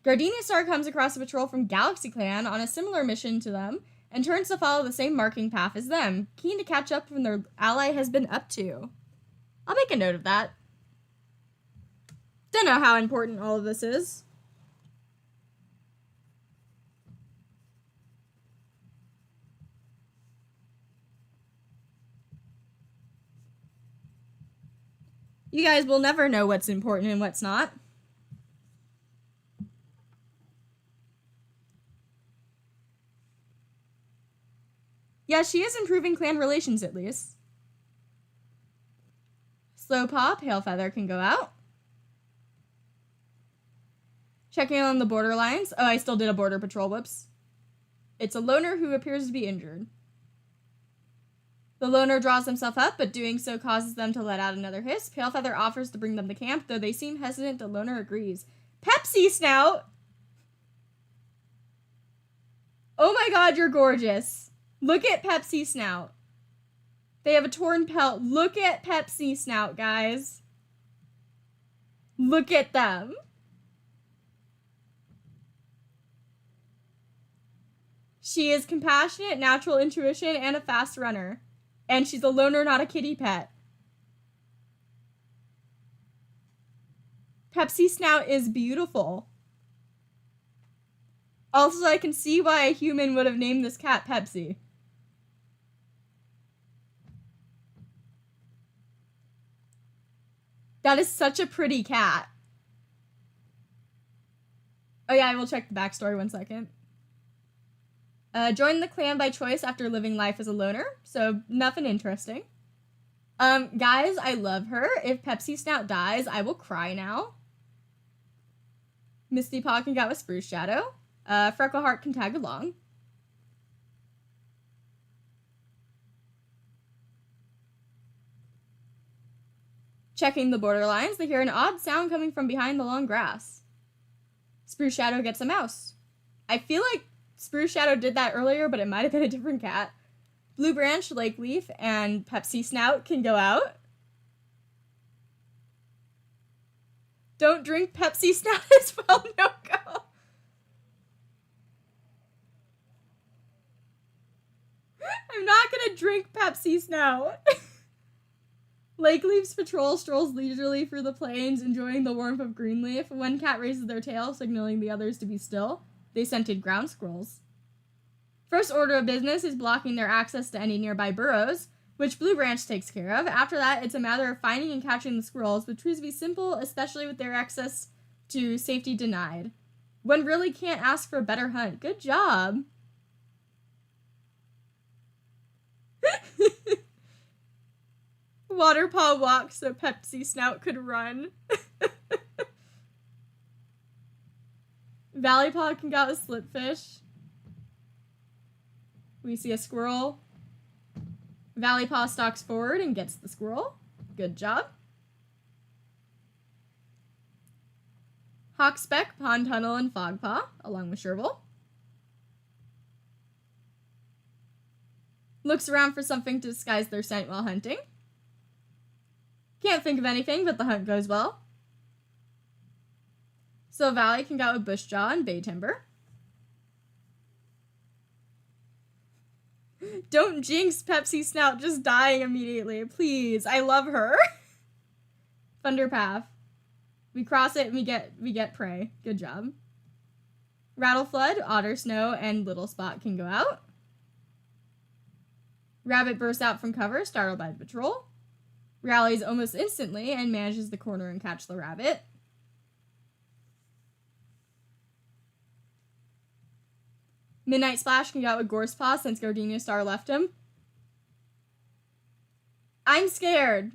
Gardenia Star comes across a patrol from Galaxy Clan on a similar mission to them, and turns to follow the same marking path as them, keen to catch up when their ally has been up to. I'll make a note of that. Don't know how important all of this is. You guys will never know what's important and what's not. Yeah, she is improving clan relations at least. Slowpaw, Palefeather can go out. Checking on the border lines. Oh, I still did a border patrol, whoops. It's a loner who appears to be injured. The loner draws himself up, but doing so causes them to let out another hiss. Palefeather offers to bring them to camp, though they seem hesitant. The loner agrees. Pepsi Snout! Oh my god, you're gorgeous. Look at Pepsi Snout. They have a torn pelt. Look at Pepsi Snout, guys. Look at them. She is compassionate, natural intuition, and a fast runner. And she's a loner, not a kitty pet. Pepsi Snout is beautiful. Also, I can see why a human would have named this cat Pepsi. That is such a pretty cat. Oh yeah, I will check the backstory 1 second. Joined the clan by choice after living life as a loner, so nothing interesting. Guys, I love her. If Pepsi Snout dies, I will cry now. Misty Paw can go with Spruce Shadow. Freckleheart can tag along. Checking the borderlines, they hear an odd sound coming from behind the long grass. Spruce Shadow gets a mouse. I feel like Spruce Shadow did that earlier, but it might have been a different cat. Blue Branch, Lake Leaf, and Pepsi Snout can go out. Don't drink Pepsi Snout as well, no go. I'm not gonna drink Pepsi Snout. Lake Leaf's patrol strolls leisurely through the plains, enjoying the warmth of Greenleaf. One cat raises their tail, signaling the others to be still. They scented ground squirrels. First order of business is blocking their access to any nearby burrows, which Blue Branch takes care of. After that, it's a matter of finding and catching the squirrels, which proves to be simple, especially with their access to safety denied. One really can't ask for a better hunt. Good job! Waterpaw walked so Pepsi Snout could run. Valleypaw can go with Slipfish. We see a squirrel. Valleypaw stalks forward and gets the squirrel. Good job. Hawkspeck, Pond Tunnel, and Fogpaw, along with Shervil. Looks around for something to disguise their scent while hunting. Can't think of anything, but the hunt goes well. So Valley can go with Bushjaw and Bay Timber. Don't jinx Pepsi Snout just dying immediately, please. I love her. Thunderpath. We cross it and we get prey. Good job. Rattleflood, Otter Snow, and Little Spot can go out. Rabbit bursts out from cover, startled by the patrol. Rallies almost instantly and manages the corner and catch the rabbit. Midnight Splash can get out with Gorsepaw since Gardenia Star left him. I'm scared.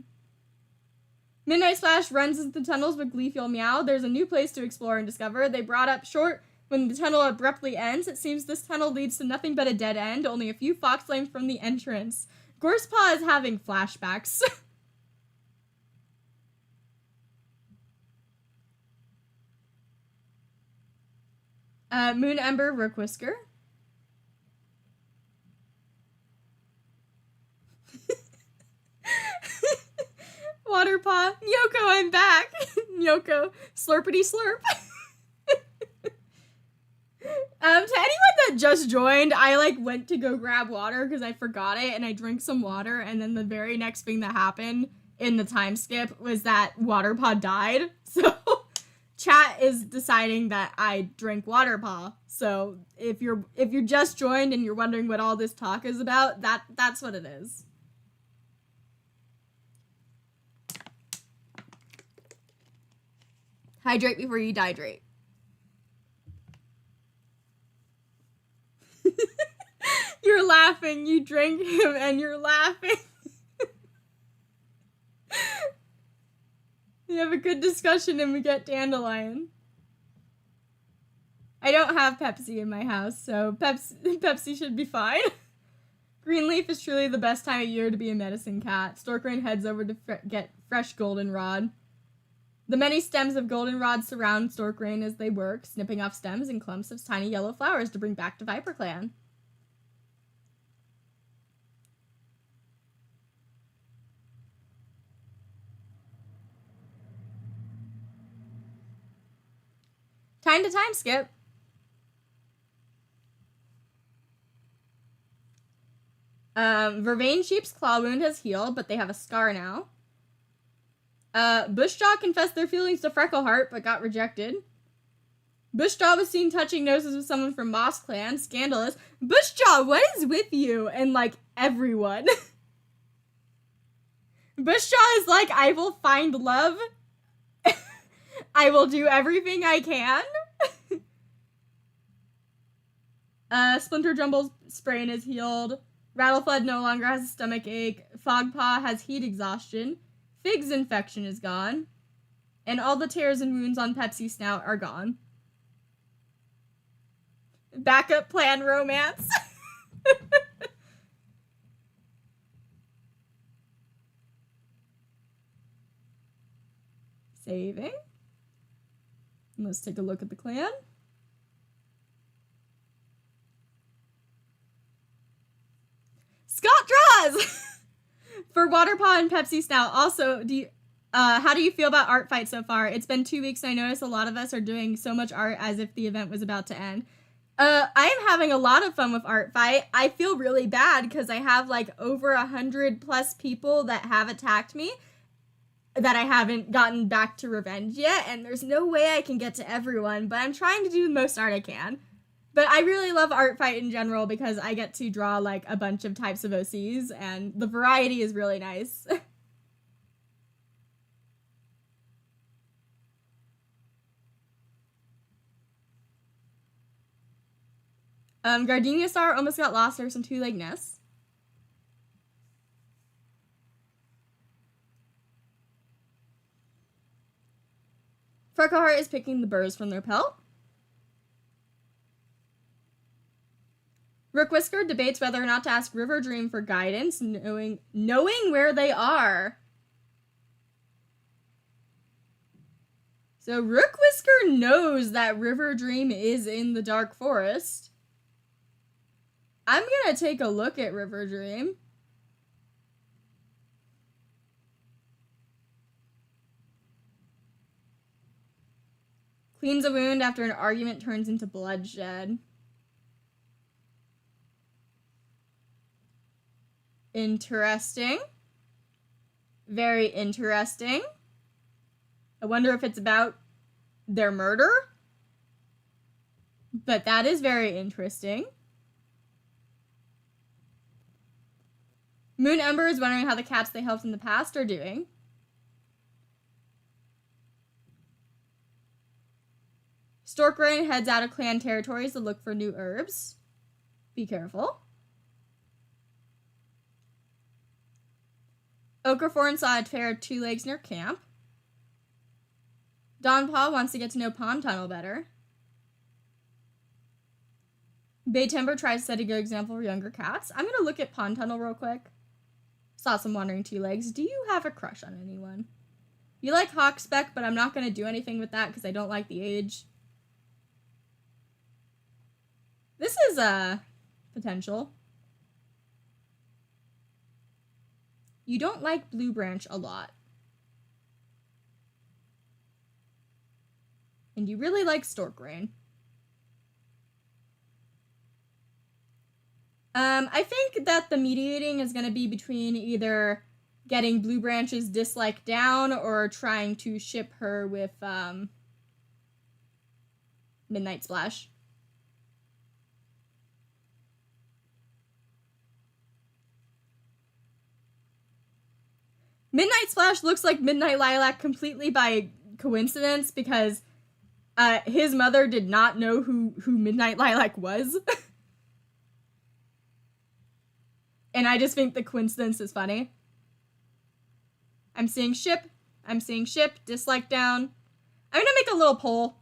Midnight Splash runs into the tunnels with Gleeful Meow. There's a new place to explore and discover. They brought up short when the tunnel abruptly ends. It seems this tunnel leads to nothing but a dead end, only a few fox flames from the entrance. Gorsepaw is having flashbacks. Moon Ember, Rook Whisker. Waterpaw, Nyoko, I'm back. Nyoko, slurpity slurp. To anyone that just joined, I went to go grab water because I forgot it, and I drank some water, and then the very next thing that happened in the time skip was that Waterpaw died. So chat is deciding that I drank Waterpaw. So if you're just joined and you're wondering what all this talk is about, that's what it is. Hydrate before you dehydrate. You're laughing. You drank him and you're laughing. We have a good discussion and we get Dandelion. I don't have Pepsi in my house, so Pepsi should be fine. Greenleaf is truly the best time of year to be a medicine cat. Storkrain heads over to get fresh goldenrod. The many stems of goldenrod surround Storkrain as they work, snipping off stems and clumps of tiny yellow flowers to bring back to ViperClan. Time to time skip. Vervain Sheep's claw wound has healed, but they have a scar now. Bushjaw confessed their feelings to Freckleheart, but got rejected. Bushjaw was seen touching noses with someone from Moss Clan. Scandalous. Bushjaw, what is with you? And, everyone. Bushjaw is like, I will find love. I will do everything I can. Splinter Jumble's sprain is healed. Rattleflood no longer has a stomach ache. Fogpaw has heat exhaustion. Fig's infection is gone. And all the tears and wounds on Pepsi's snout are gone. Backup plan romance. Saving. Let's take a look at the clan. Scott draws! For Waterpaw and Pepsi Snout. Also, how do you feel about art fight so far? It's been 2 weeks and I noticed a lot of us are doing so much art as if the event was about to end. I am having a lot of fun with art fight. I feel really bad because I have over 100+ people that have attacked me that I haven't gotten back to revenge yet, and there's no way I can get to everyone, but I'm trying to do the most art I can. But I really love art fight in general because I get to draw a bunch of types of OCs, and the variety is really nice. Gardenia Star almost got lost. There were some two-leg nests. Freckleheart is picking the burrs from their pelt. Rook Whisker debates whether or not to ask River Dream for guidance, knowing where they are. So Rook Whisker knows that River Dream is in the Dark Forest. I'm gonna take a look at River Dream. Cleans a wound after an argument turns into bloodshed. Interesting. Very interesting. I wonder if it's about their murder. But that is very interesting. Moon Ember is wondering how the cats they helped in the past are doing. Storkrain heads out of clan territories to look for new herbs. Be careful. Ochreforn saw a pair of 2 legs near camp. Don Paw wants to get to know Pond Tunnel better. Bay Timber tries to set a good example for younger cats. I'm going to look at Pond Tunnel real quick. Saw some wandering 2 legs. Do you have a crush on anyone? You like Hawkspeck, but I'm not going to do anything with that because I don't like the age. This is potential. You don't like Blue Branch a lot. And you really like Storkrain. I think that the mediating is going to be between either getting Blue Branch's dislike down or trying to ship her with Midnight Splash. Midnight Splash looks like Midnight Lilac completely by coincidence because his mother did not know who Midnight Lilac was. And I just think the coincidence is funny. I'm seeing ship, dislike down. I'm gonna make a little poll.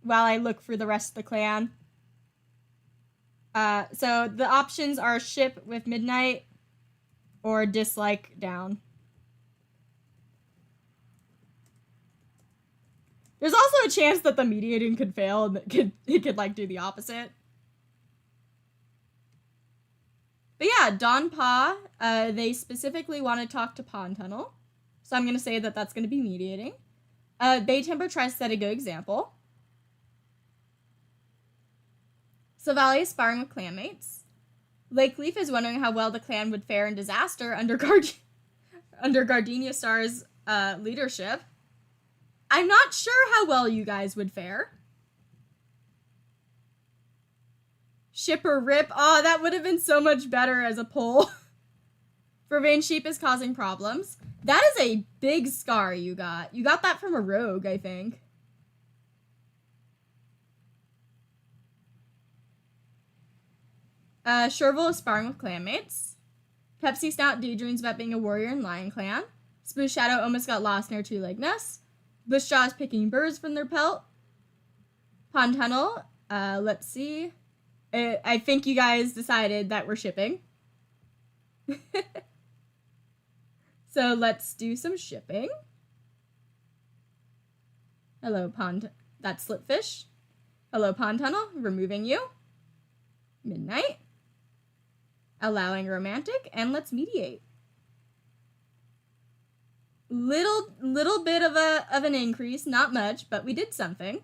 While I look for the rest of the clan. So the options are ship with Midnight or dislike down. There's also a chance that the mediating could fail and it could like do the opposite. But yeah, Don Pa, they specifically want to talk to Pond Tunnel. So I'm going to say that that's going to be mediating. Bay Timber tries to set a good example. Silvally is sparring with clanmates. Lake Leaf is wondering how well the clan would fare in disaster under Gardenia Star's leadership. I'm not sure how well you guys would fare. Ship or rip. Oh, that would have been so much better as a poll. Vervain Sheep is causing problems. That is a big scar you got. You got that from a rogue, I think. Sherville is sparring with clanmates. Pepsi Snout daydreams about being a warrior in Lion Clan. Spruce Shadow almost got lost near 2-leg nest. Bushjaw is picking birds from their pelt. Pond Tunnel, let's see. I think you guys decided that we're shipping. So let's do some shipping. Hello, Pond. That's Slipfish. Hello, Pond Tunnel. Removing you. Midnight. Allowing romantic. And let's mediate. Little bit of an increase, not much, but we did something.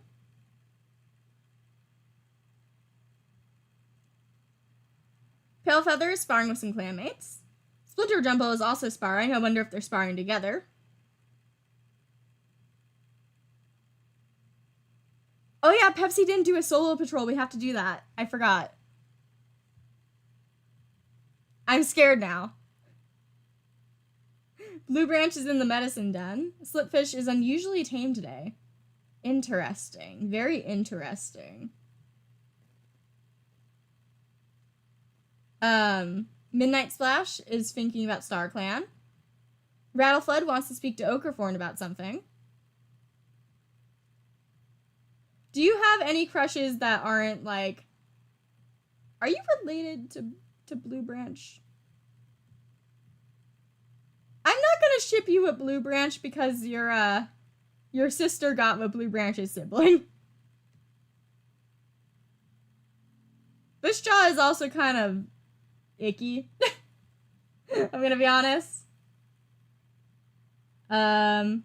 Pale Feather is sparring with some clanmates. Splinter Jumbo is also sparring. I wonder if they're sparring together. Oh yeah, Pepsi didn't do a solo patrol. We have to do that. I forgot. I'm scared now. Blue Branch is in the medicine den. Slipfish is unusually tame today. Interesting. Very interesting. Midnight Splash is thinking about StarClan. Rattleflood wants to speak to Ochreforn about something. Do you have any crushes that aren't like... Are you related to Blue Branch? I'm not gonna ship you with Blue Branch because your sister got with Blue Branch's sibling. Bushjaw is also kind of icky. I'm gonna be honest. I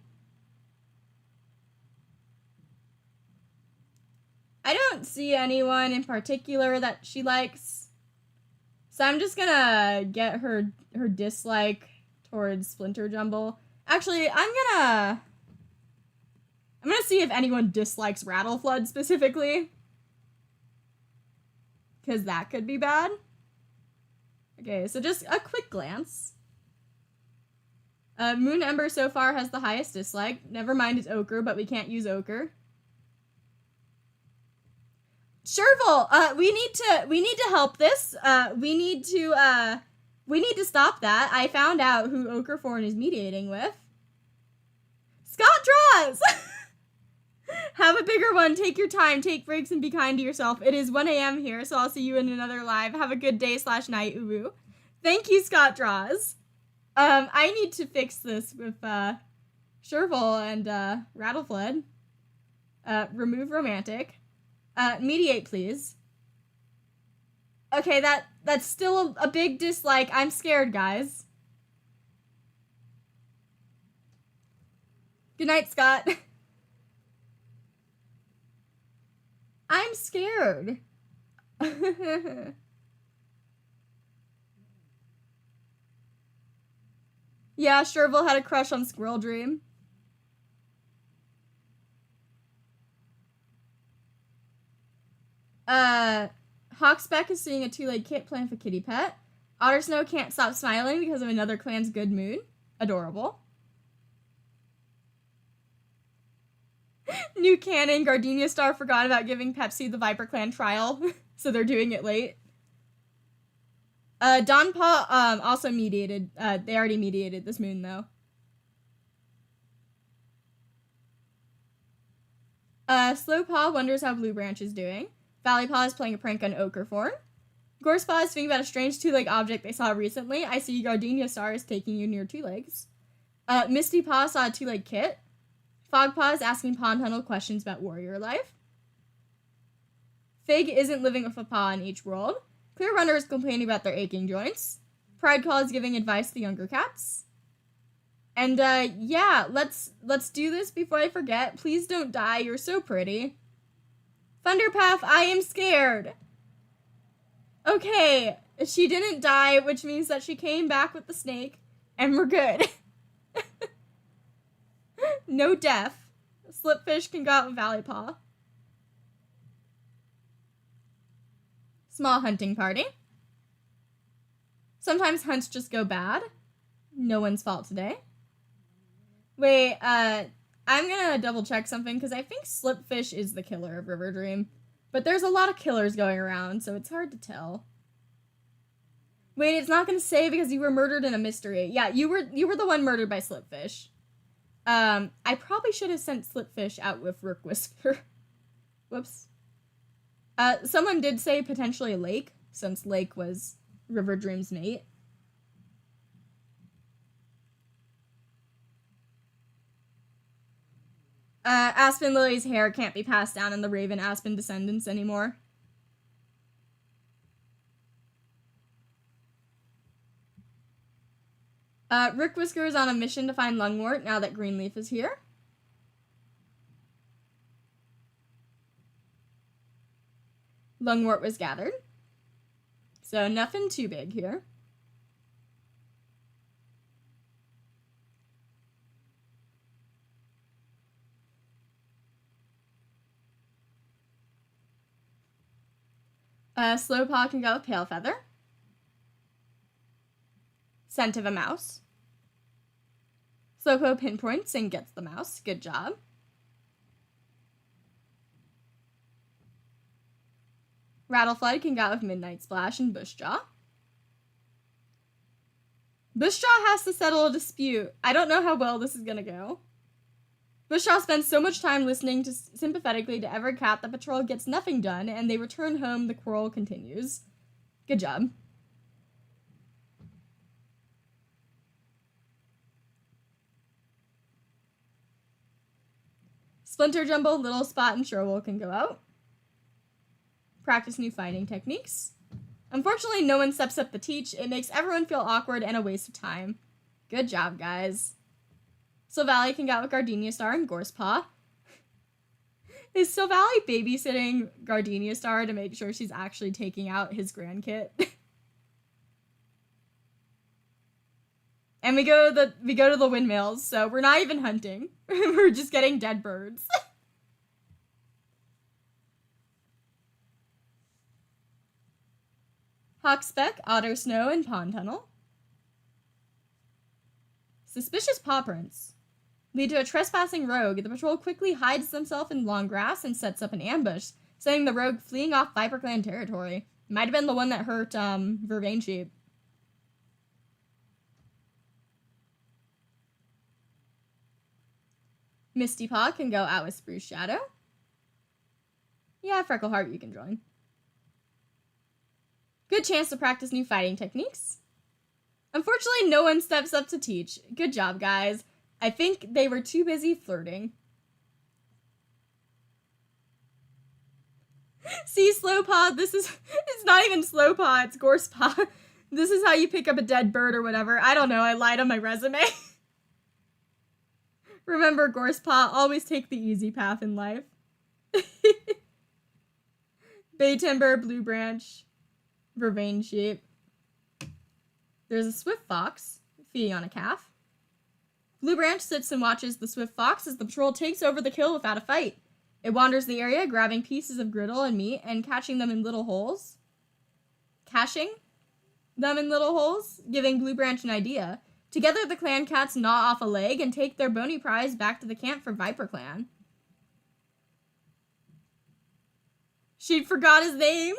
don't see anyone in particular that she likes. So I'm just gonna get her dislike towards Splinter Jumble. Actually, I'm gonna see if anyone dislikes Rattleflood specifically. Because that could be bad. Okay, so just a quick glance. Moon Ember so far has the highest dislike. Never mind it's Ochre, but we can't use Ochre. Sherville, we need to help this. We need to stop that. I found out who Okerforn is mediating with. Scott Draws! Have a bigger one. Take your time. Take breaks and be kind to yourself. It is 1 a.m. here, so I'll see you in another live. Have a good day/night, uwu. Thank you, Scott Draws. I need to fix this with, Sherville and, Rattlefled. Remove romantic. Mediate, please. Okay, that's still a big dislike. I'm scared, guys. Good night, Scott. I'm scared. Yeah, Sherville had a crush on Squirrel Dream. Hawksbeck is seeing a two-legged kit plan for kitty pet. Ottersnow can't stop smiling because of another clan's good mood. Adorable. New canon, Gardenia Star forgot about giving Pepsi the ViperClan trial, so they're doing it late. Donpa, also mediated. They already mediated this moon, though. Slowpaw wonders how Blue Branch is doing. Valleypaw is playing a prank on Okerforn. Gorsepaw is thinking about a strange two-leg object they saw recently. I see Gardenia Star is taking you near two legs. Misty Paw saw a two-leg kit. Fogpaw is asking Pond Tunnel questions about warrior life. Fig isn't living with a paw in each world. Clear Runner is complaining about their aching joints. Pride Call is giving advice to younger cats. And, yeah, let's do this before I forget. Please don't die, you're so pretty. Thunderpath, I am scared. Okay, she didn't die, which means that she came back with the snake, and we're good. No death. Slipfish can go out with Valleypaw. Small hunting party. Sometimes hunts just go bad. No one's fault today. Wait, I'm gonna double check something, because I think Slipfish is the killer of River Dream. But there's a lot of killers going around, so it's hard to tell. Wait, it's not gonna say because you were murdered in a mystery. Yeah, you were the one murdered by Slipfish. I probably should have sent Slipfish out with Rook Whisker. Whoops. Someone did say potentially Lake, since Lake was River Dream's mate. Aspen Lily's hair can't be passed down in the Raven Aspen descendants anymore. Rook Whisker is on a mission to find Lungwort now that Greenleaf is here. Lungwort was gathered. So nothing too big here. Slowpaw can go with Pale Feather. Scent of a mouse. Slowpoke pinpoints and gets the mouse. Good job. Rattlefly can go with Midnight Splash and Bushjaw. Bushjaw has to settle a dispute. I don't know how well this is gonna go. Bushjaw spends so much time listening sympathetically to every cat the patrol gets nothing done, and they return home, the quarrel continues. Good job. Splinter Jumble, Little Spot, and Sherwool can go out. Practice new fighting techniques. Unfortunately, no one steps up to teach. It makes everyone feel awkward and a waste of time. Good job, guys. Silvally can go out with Gardenia Star and Gorsepaw. Is Silvally babysitting Gardenia Star to make sure she's actually taking out his grand kit? And we go to the windmills, so we're not even hunting. We're just getting dead birds. Hawksbeck, Ottersnow, and Pond Tunnel. Suspicious paw prints lead to a trespassing rogue. The patrol quickly hides themselves in long grass and sets up an ambush. saying the rogue fleeing off ViperClan territory. Might have been the one that hurt, Vervain Sheep. Misty Paw can go out with Spruce Shadow. Yeah, Freckleheart, you can join. Good chance to practice new fighting techniques. Unfortunately, no one steps up to teach. Good job, guys. I think they were too busy flirting. See, Slowpaw, it's not even Slowpaw, it's Gorsepaw. This is how you pick up a dead bird or whatever. I don't know, I lied on my resume. Remember, Gorsepaw, always take the easy path in life. Bay Timber, Blue Branch, Vervain Sheep. There's a Swift Fox feeding on a calf. Blue Branch sits and watches the Swift Fox as the patrol takes over the kill without a fight. It wanders the area, grabbing pieces of griddle and meat and catching them in little holes. Caching them in little holes, giving Blue Branch an idea. Together, the clan cats gnaw off a leg and take their bony prize back to the camp for ViperClan. She forgot his name.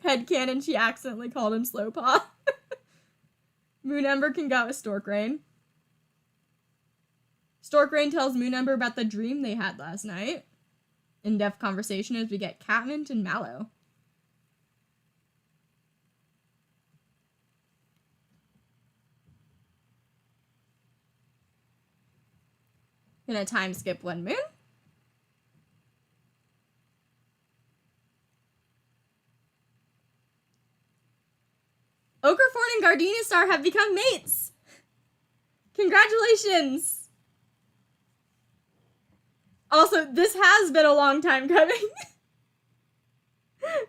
Headcanon, she accidentally called him Slowpaw. Moonember can go with Storkrain. Storkrain tells Moonember about the dream they had last night. In-depth conversation as we get Catmint and Mallow. Gonna time skip one moon. Ogrefort and Gardenia Star have become mates! Congratulations! Also, this has been a long time coming.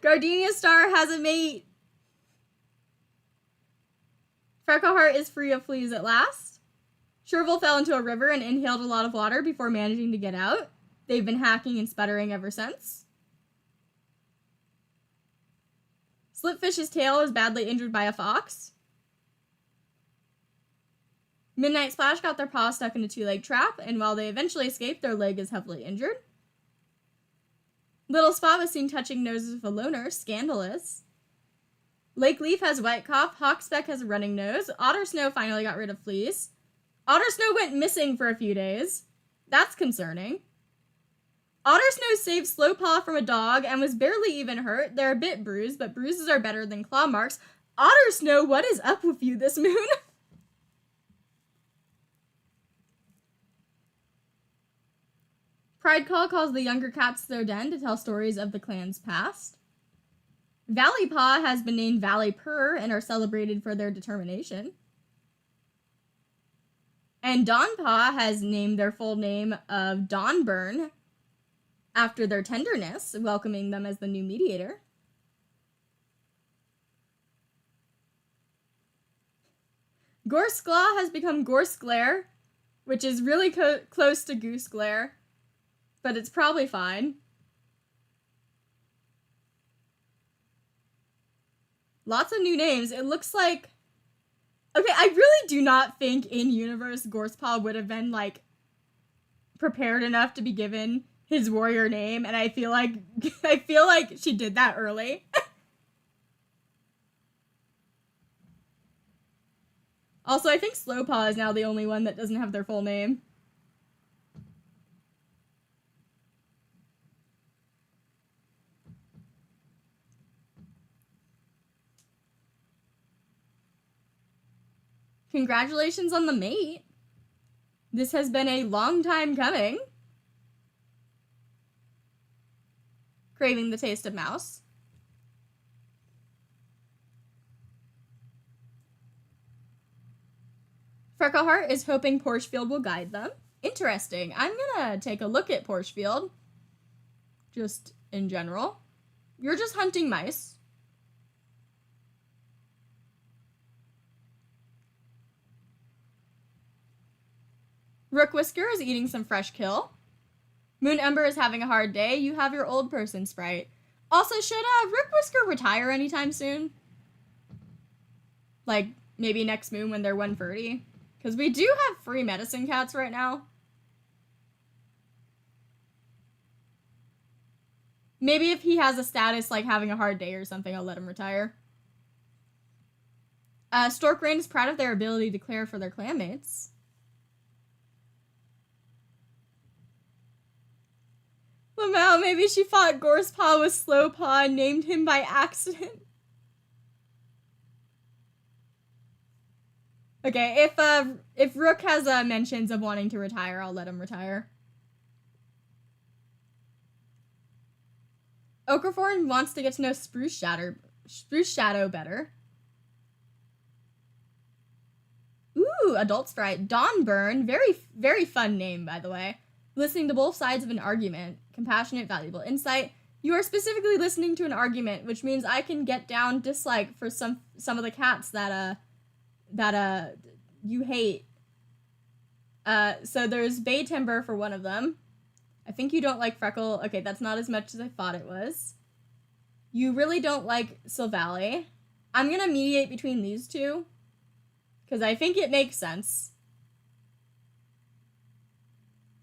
Gardenia Star has a mate. Freckleheart is free of fleas at last. Sherville fell into a river and inhaled a lot of water before managing to get out. They've been hacking and sputtering ever since. Slipfish's tail is badly injured by a fox. Midnight Splash got their paw stuck in a two-leg trap, and while they eventually escaped, their leg is heavily injured. Little Spot was seen touching noses with a loner, scandalous. Lake Leaf has white cough, Hawkspeck has a running nose, Otter Snow finally got rid of fleas. Otter Snow went missing for a few days. That's concerning. Otter Snow saved Slowpaw from a dog and was barely even hurt. They're a bit bruised, but bruises are better than claw marks. Otter Snow, what is up with you this moon? Pride Call calls the younger cats to their den to tell stories of the clan's past. Valley Paw has been named Valley Purr and are celebrated for their determination. And Dawn Paw has named their full name of Dawnburn after their tenderness, welcoming them as the new mediator. Gorse Claw has become Gorse Glare, which is really close to Goose Glare, but it's probably fine. Lots of new names. It looks like... Okay, I really do not think in-universe Gorsepaw would have been, like, prepared enough to be given his warrior name, and I feel like she did that early. Also, I think Slowpaw is now the only one that doesn't have their full name. Congratulations on the mate. This has been a long time coming. Craving the taste of mouse. Freckleheart is hoping Porchfield will guide them. Interesting. I'm gonna take a look at Porchfield. Just in general. You're just hunting mice. Rook Whisker is eating some fresh kill. Moon Ember is having a hard day. You have your old person sprite. Also, should Rook Whisker retire anytime soon? Like, maybe next moon when they're 130? Because we do have free medicine cats right now. Maybe if he has a status like having a hard day or something, I'll let him retire. Stork Rain is proud of their ability to declare for their clanmates. Lamau, maybe she thought Gorsepaw was Slowpaw and named him by accident. Okay, if Rook has mentions of wanting to retire, I'll let him retire. Okraforn wants to get to know Spruce Shadow better. Ooh, Adult Sprite. Dawnburn. Very, very fun name, by the way. Listening to both sides of an argument. Compassionate, valuable insight. You are specifically listening to an argument, which means I can get down dislike for some of the cats that you hate. So there's Bay Timber for one of them. I think you don't like Freckle. Okay, that's not as much as I thought it was. You really don't like Sylvally. I'm gonna mediate between these two, because I think it makes sense.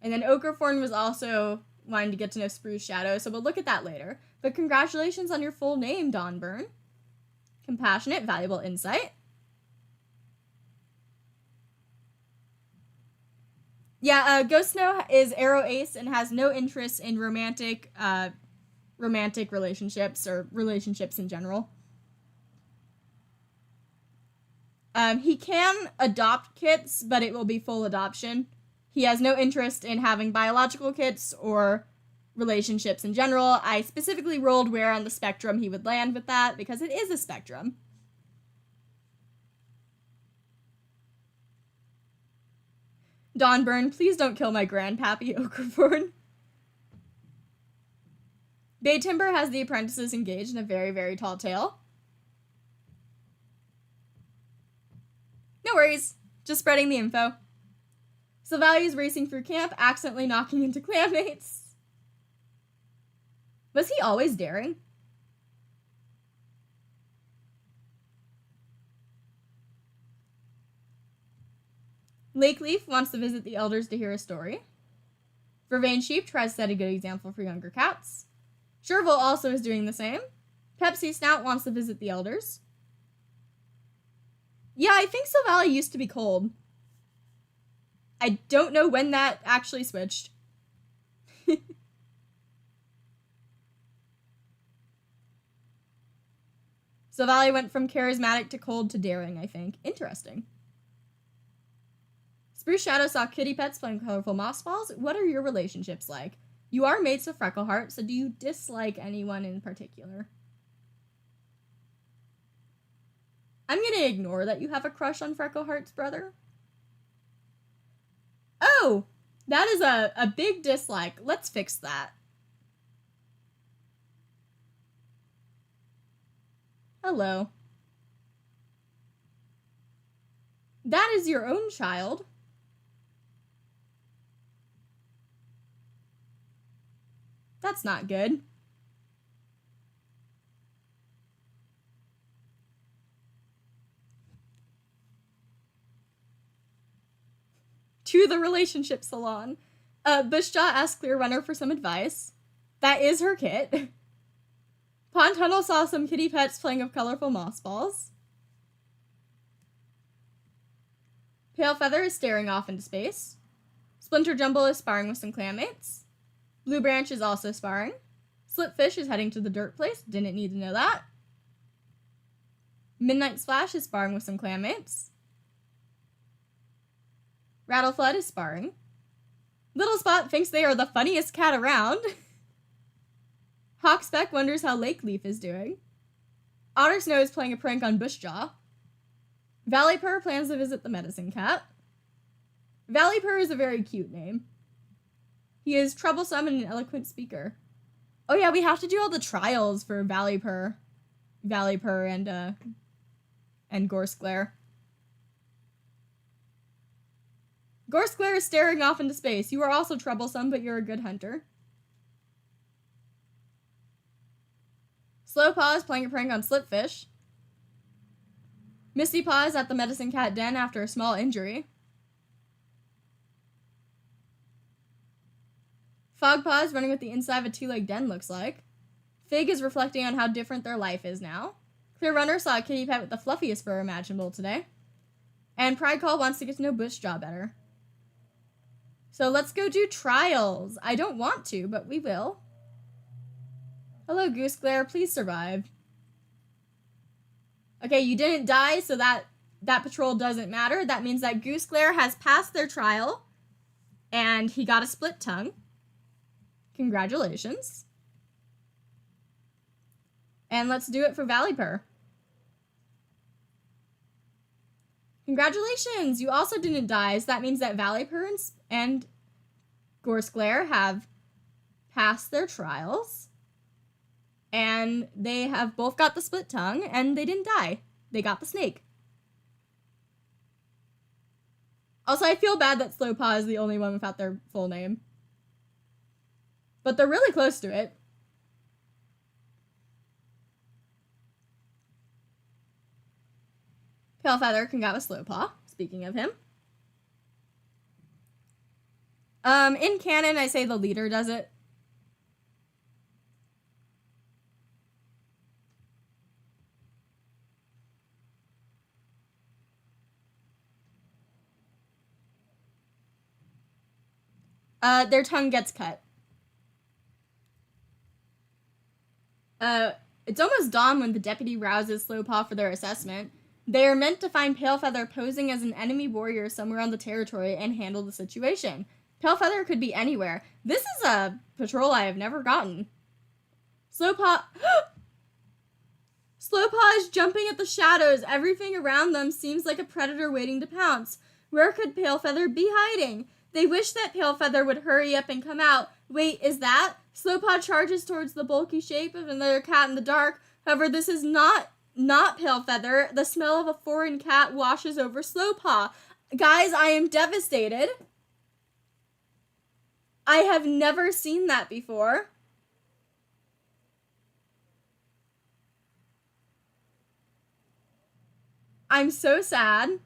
And then Okraforn was also wanting to get to know Spruce Shadow, so we'll look at that later. But congratulations on your full name, Dawnburn. Compassionate, valuable insight. Yeah, Ghost Snow is Arrow Ace and has no interest in romantic relationships or relationships in general. He can adopt kits, but it will be full adoption. He has no interest in having biological kits or relationships in general. I specifically rolled where on the spectrum he would land with that, because it is a spectrum. Dawnburn, please don't kill my grandpappy, Okraforn. Bay Timber has the apprentices engaged in a very, very tall tale. No worries, just spreading the info. Sylvally is racing through camp, accidentally knocking into clanmates. Was he always daring? Lakeleaf wants to visit the elders to hear a story. Vervain Sheep tries to set a good example for younger cats. Sherville also is doing the same. Pepsi Snout wants to visit the elders. Yeah, I think Sylvally used to be cold. I don't know when that actually switched. Sylvally went from charismatic to cold to daring, I think. Interesting. Spruce Shadow saw kitty pets playing colorful moss balls. What are your relationships like? You are mates with Freckleheart, so do you dislike anyone in particular? I'm gonna ignore that you have a crush on Freckleheart's brother. Oh, that is a big dislike. Let's fix that. Hello. That is your own child. That's not good. To the relationship salon. Bushjaw asked Clear Runner for some advice. That is her kit. Pond Tunnel saw some kitty pets playing with colorful moss balls. Pale Feather is staring off into space. Splinter Jumble is sparring with some clanmates. Blue Branch is also sparring. Slipfish is heading to the dirt place. Didn't need to know that. Midnight Splash is sparring with some clanmates. Rattleflood is sparring. Little Spot thinks they are the funniest cat around. Hawkspeck wonders how Lakeleaf is doing. Otter Snow is playing a prank on Bushjaw. Valleypur plans to visit the medicine cat. Valleypur is a very cute name. He is troublesome and an eloquent speaker. Oh yeah, we have to do all the trials for Valleypur and Gorseglare. Gorseglare is staring off into space. You are also troublesome, but you're a good hunter. Slowpaw is playing a prank on Slipfish. Misty Paw is at the medicine cat den after a small injury. Fogpaw is running with the inside of a two-leg den, looks like. Fig is reflecting on how different their life is now. Clear Runner saw a kitty pet with the fluffiest fur imaginable today. And Pride Call wants to get to know Bushjaw better. So let's go do trials. I don't want to, but we will. Hello, Goose Glare. Please survive. Okay, you didn't die, so that patrol doesn't matter. That means that Goose Glare has passed their trial, and he got a split tongue. Congratulations. And let's do it for Valley Purr. Congratulations! You also didn't die, so that means that Valley Purr and Gorse Glare have passed their trials. And they have both got the split tongue, and they didn't die. They got the snake. Also, I feel bad that Slowpaw is the only one without their full name. But they're really close to it. Palefeather can go with Slowpaw, speaking of him. In canon, I say the leader does it. Their tongue gets cut. It's almost dawn when the deputy rouses Slowpaw for their assessment. They are meant to find Palefeather posing as an enemy warrior somewhere on the territory and handle the situation. Palefeather could be anywhere. This is a patrol I have never gotten. Slowpaw is jumping at the shadows. Everything around them seems like a predator waiting to pounce. Where could Palefeather be hiding? They wish that Palefeather would hurry up and come out. Wait, is that? Slowpaw charges towards the bulky shape of another cat in the dark. However, this is not Palefeather. The smell of a foreign cat washes over Slowpaw. Guys, I am devastated. I have never seen that before. I'm so sad.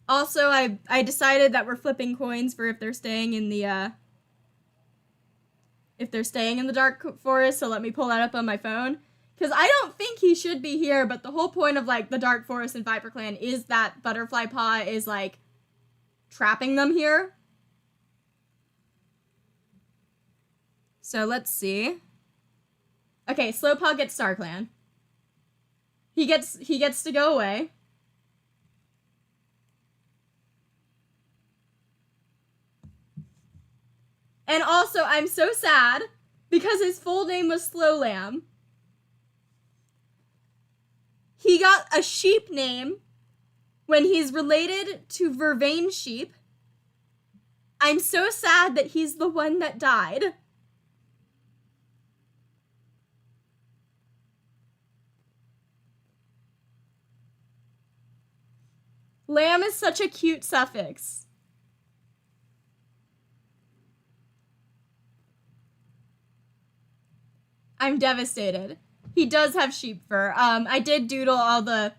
Also, I decided that we're flipping coins for if they're staying in the dark forest, so let me pull that up on my phone. Because I don't think he should be here, but the whole point of, like, the dark forest in ViperClan is that Butterfly Paw is, like, trapping them here. So let's see. Okay, Slowpaw gets StarClan. He gets to go away. And also, I'm so sad because his full name was Slow Lamb. He got a sheep name when he's related to Vervain sheep. I'm so sad that he's the one that died. Lamb is such a cute suffix. I'm devastated. He does have sheep fur. I did doodle all the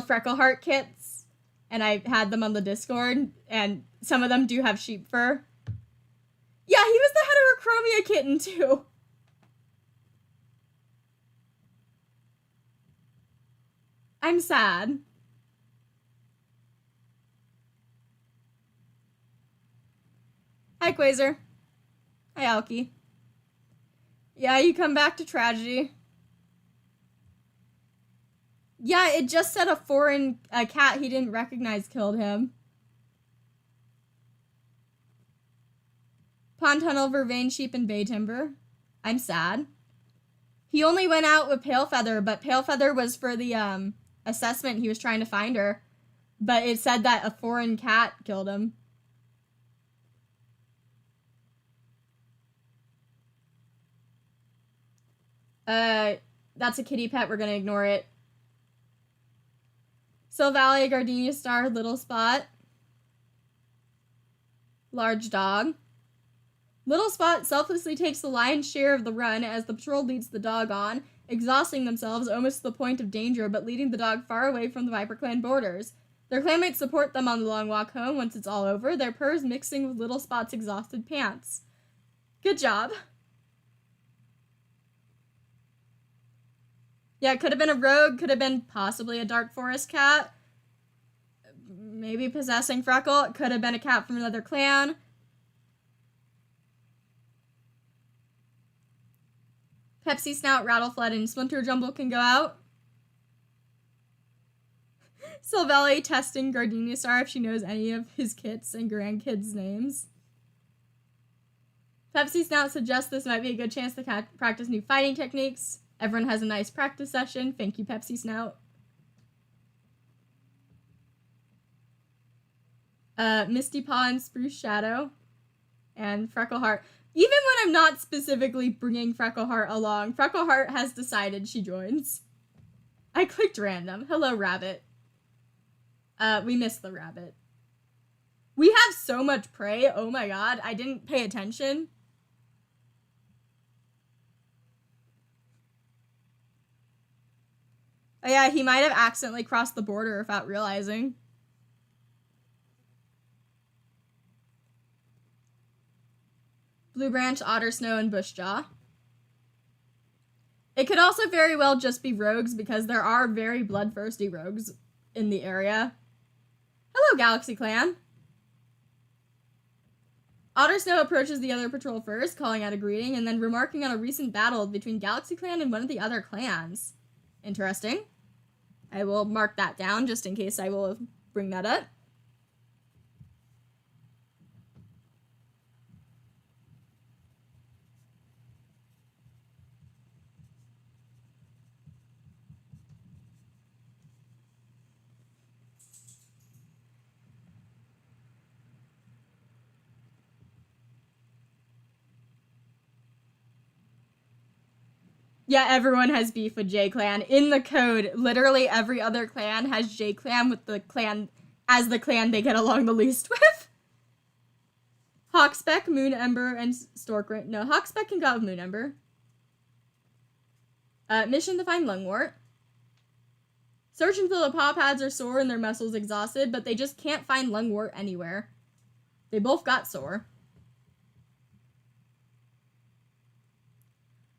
Freckle Heart kits, and I had them on the Discord, and some of them do have sheep fur. Yeah, he was the Heterochromia kitten too. I'm sad. Hi, Quasar. Hi, Alki. Yeah, you come back to tragedy. Yeah, it just said a foreign cat he didn't recognize killed him. Pond Tunnel, Vervain sheep, and Bay Timber. I'm sad. He only went out with Palefeather, but Palefeather was for the assessment. He was trying to find her, but it said that a foreign cat killed him. That's a kitty pet. We're gonna ignore it. Sylvalia, Gardenia Star, Little Spot. Large Dog. Little Spot selflessly takes the lion's share of the run as the patrol leads the dog on. exhausting themselves almost to the point of danger, but leading the dog far away from the ViperClan borders. Their clanmates support them on the long walk home once it's all over, their purrs mixing with Little Spot's exhausted pants. Good job. Yeah, it could have been a rogue, could have been possibly a Dark Forest cat. Maybe possessing Freckle. It could have been a cat from another clan. Pepsi Snout, Rattleflood, and Splinter Jumble can go out. Silvelli testing Gardenia Star if she knows any of his kits and grandkids' names. Pepsi Snout suggests this might be a good chance to practice new fighting techniques. Everyone has a nice practice session. Thank you, Pepsi Snout. Misty Paw and Spruce Shadow. And Freckleheart. Even when I'm not specifically bringing Freckleheart along, Freckleheart has decided she joins. I clicked random. Hello, rabbit. We missed the rabbit. We have so much prey. Oh my god, I didn't pay attention. Oh yeah, he might have accidentally crossed the border without realizing. Blue Branch, Otter Snow, and Bushjaw. It could also very well just be rogues because there are very bloodthirsty rogues in the area. Hello, Galaxy Clan. Otter Snow approaches the other patrol first, calling out a greeting, and then remarking on a recent battle between Galaxy Clan and one of the other clans. Interesting. I will mark that down just in case I will bring that up. Yeah, everyone has beef with J-Clan. In the code, literally every other clan has J-Clan with the clan as the clan they get along the least with. Hawkspeck, Moon Ember, and Stork. No, Hawkspeck can go with Moon Ember. Mission to find Lungwort. Search until the paw pads are sore and their muscles exhausted, but they just can't find Lungwort anywhere. They both got sore.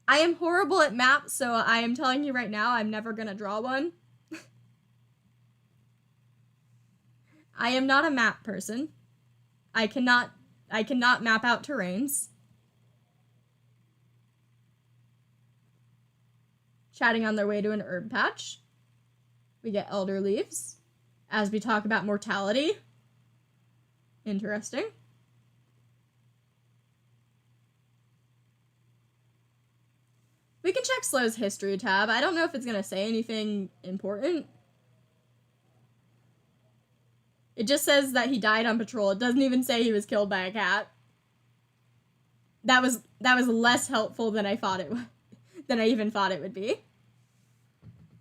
I am horrible at maps, so I am telling you right now, I'm never gonna draw one. I am not a map person. I cannot map out terrains. Chatting on their way to an herb patch. We get elder leaves as we talk about mortality. Interesting. We can check Slow's history tab. I don't know if it's gonna say anything important. It just says that he died on patrol. It doesn't even say he was killed by a cat. That was less helpful than I even thought it would be.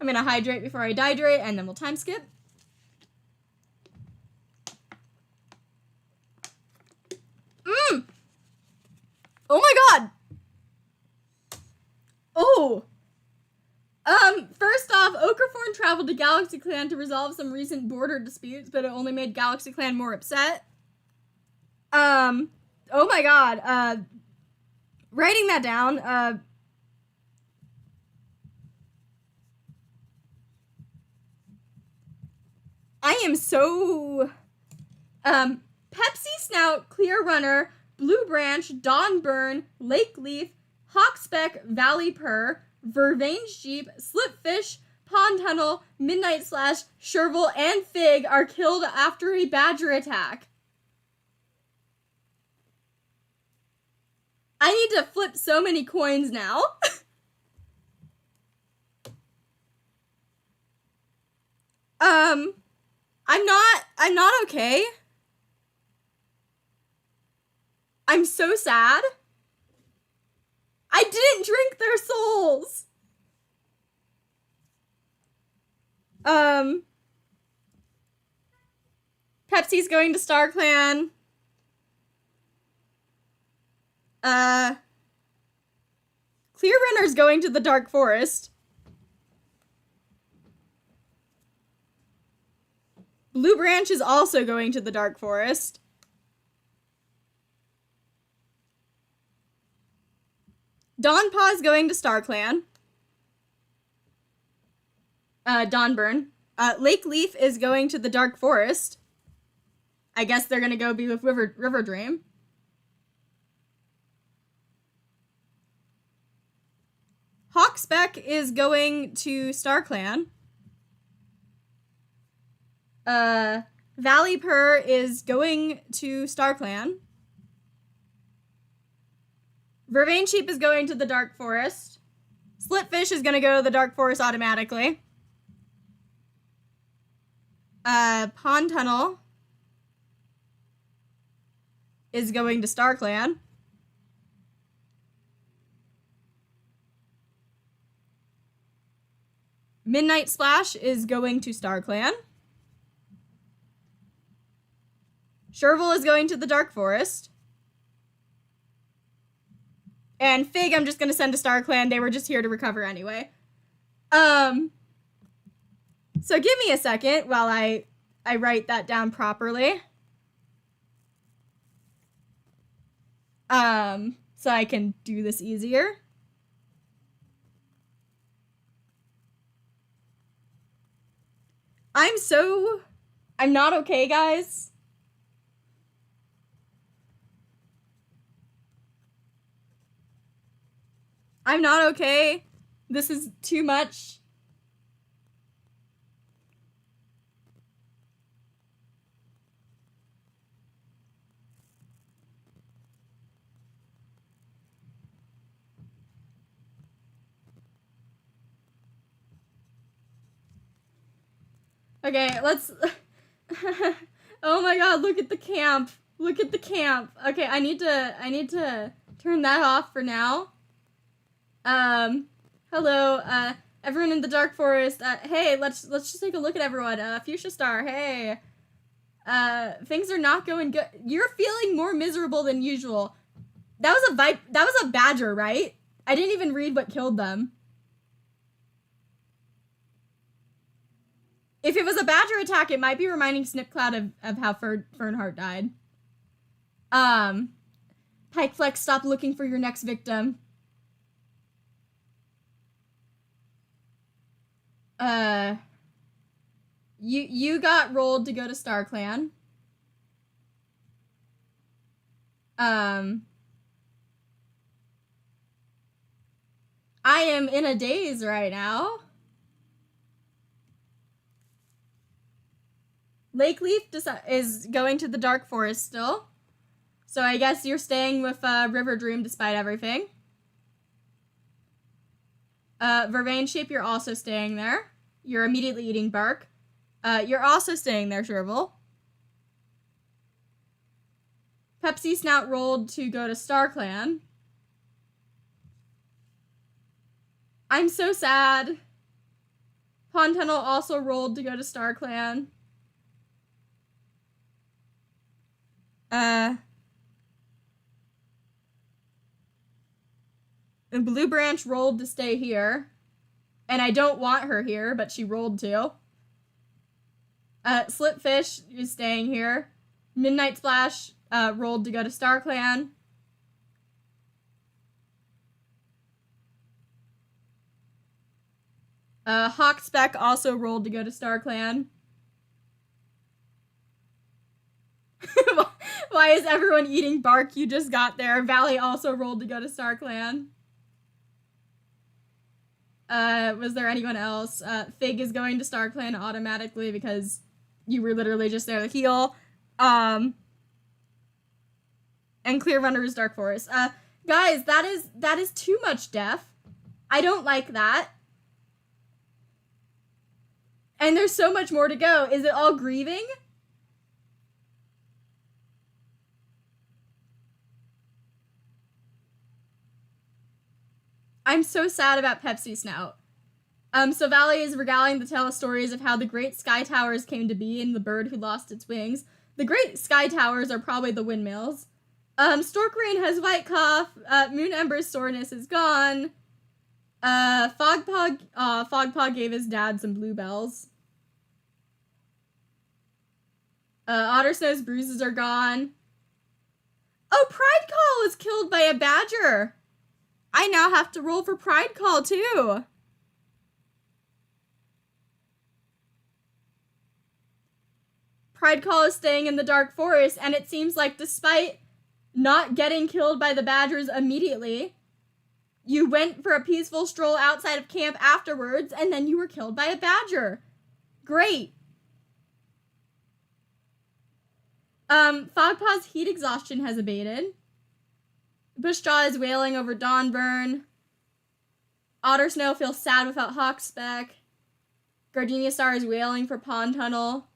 I'm gonna hydrate before I dihydrate, and then we'll time skip. Oh my god! Oh! First off, Okraforn traveled to Galaxy Clan to resolve some recent border disputes, but it only made Galaxy Clan more upset. Oh my god, writing that down, I am so, Pepsi Snout, Clear Runner, Blue Branch, Dawnburn, Lake Leaf, Hawkspeck, Valley Purr, Vervain Sheep, Slipfish, Pond Tunnel, Midnight Slash, Shervil, and Fig are killed after a badger attack. I need to flip so many coins now. I'm not okay. I'm so sad. I didn't drink their souls. Pepsi's going to Star Clan. Clear Runner's going to the Dark Forest. Blue Branch is also going to the Dark Forest. Dawnpaw is going to StarClan. Dawnburn. Lake Leaf is going to the Dark Forest. I guess they're gonna go be with River Dream. Hawkspeck is going to StarClan. Valley Purr is going to StarClan. Vervain Sheep is going to the Dark Forest. Splitfish is gonna go to the Dark Forest automatically. Pond Tunnel is going to StarClan. Midnight Splash is going to StarClan. Sherville is going to the Dark Forest. And Fig, I'm just gonna send to StarClan. They were just here to recover anyway. So give me a second while I write that down properly. So I can do this easier. I'm not okay, guys. I'm not okay. This is too much. Okay, let's... Oh my god, look at the camp. Look at the camp. Okay, I need to turn that off for now. Hello, everyone in the Dark Forest. Hey, let's just take a look at everyone. Fuchsia Star, hey. Things are not going good. You're feeling more miserable than usual. That was a badger, right? I didn't even read what killed them. If it was a badger attack, it might be reminding Snipcloud of how Fernheart died. Pikeflex, stop looking for your next victim. You got rolled to go to StarClan. I am in a daze right now. Lakeleaf is going to the Dark Forest still. So I guess you're staying with River Dream despite everything. Vervain Sheep, you're also staying there. You're immediately eating bark. You're also staying there, Sherville. Pepsi Snout rolled to go to StarClan. I'm so sad. Pond Tunnel also rolled to go to StarClan. And Blue Branch rolled to stay here. And I don't want her here, but she rolled to. Slipfish is staying here. Midnight Splash rolled to go to StarClan. Hawkspeck also rolled to go to StarClan. Why is everyone eating bark? You just got there. Valley also rolled to go to StarClan. Was there anyone else? Fig is going to StarClan automatically because you were literally just there to heal. And Clear Runner is Dark Forest. Guys, that is too much death. I don't like that. And there's so much more to go. Is it all grieving? I'm so sad about Pepsi Snout. So Valley is regaling the tale of stories of how the Great Sky Towers came to be and the bird who lost its wings. The Great Sky Towers are probably the windmills. Storkrain has white cough. Moon Ember's soreness is gone. Fogpaw gave his dad some bluebells. Otter Snow's bruises are gone. Oh, Pride Call is killed by a badger. I now have to roll for Pride Call too. Pride Call is staying in the Dark Forest, and it seems like despite not getting killed by the badgers immediately, you went for a peaceful stroll outside of camp afterwards, and then you were killed by a badger. Great. Fogpaw's heat exhaustion has abated. Bushjaw is wailing over Dawnburn. Otter Snow feels sad without Hawkspeck. Gardenia Star is wailing for Pond Tunnel.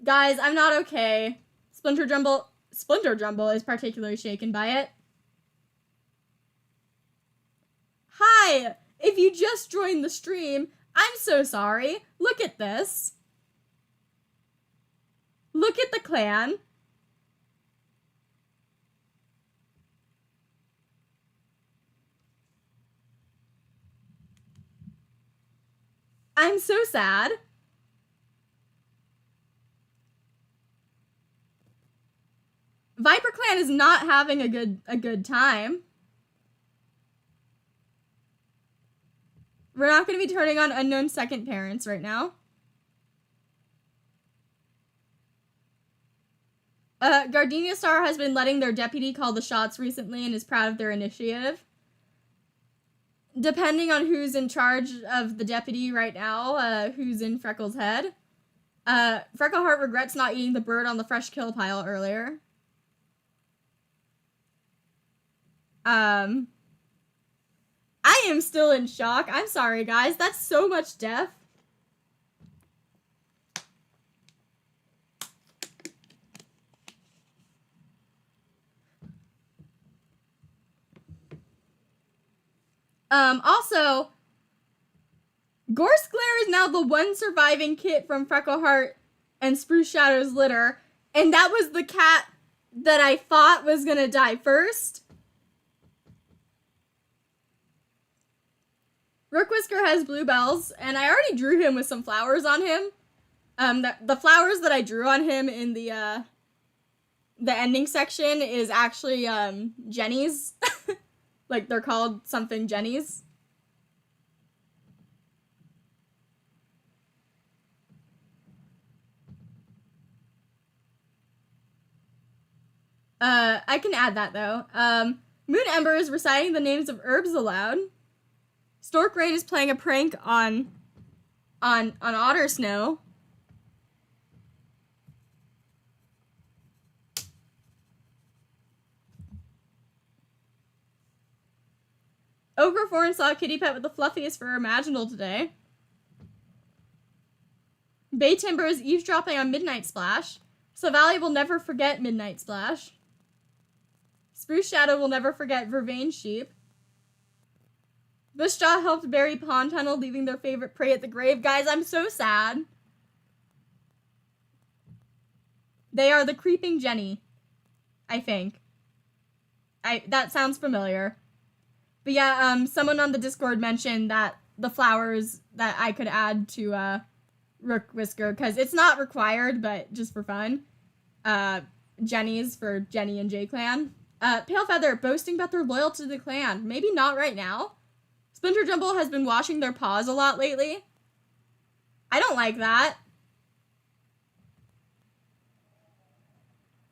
Guys, I'm not okay. Splinter Jumble is particularly shaken by it. Hi! If you just joined the stream, I'm so sorry. Look at this. Look at the clan. I'm so sad. ViperClan is not having a good time. We're not going to be turning on unknown second parents right now. Gardenia Star has been letting their deputy call the shots recently and is proud of their initiative. Depending on who's in charge of the deputy right now, who's in Freckles' head. Freckleheart regrets not eating the bird on the fresh kill pile earlier. I am still in shock. I'm sorry, guys. That's so much death. Also, Gorse Glare is now the one surviving kit from Freckleheart and Spruce Shadow's litter, and that was the cat that I thought was gonna die first. Rookwhisker has bluebells, and I already drew him with some flowers on him. The flowers that I drew on him in the ending section is actually, Jenny's. Like, they're called something Jenny's. I can add that, though. Moon Ember is reciting the names of herbs aloud. Stork Rain is playing a prank on Otter Snow. Ogrethorn saw a kitty pet with the fluffiest fur imaginable today. Bay Timber is eavesdropping on Midnight Splash. Savali will never forget Midnight Splash. Spruce Shadow will never forget Vervain Sheep. Bushjaw helped bury Pond Tunnel, leaving their favorite prey at the grave. Guys, I'm so sad. They are the Creeping Jenny, I think. That sounds familiar. But yeah, someone on the Discord mentioned that the flowers that I could add to Rookwhisker, because it's not required, but just for fun. Jenny's for Jenny and J Clan. Pale Feather boasting about their loyalty to the clan. Maybe not right now. Splinter Jumble has been washing their paws a lot lately. I don't like that.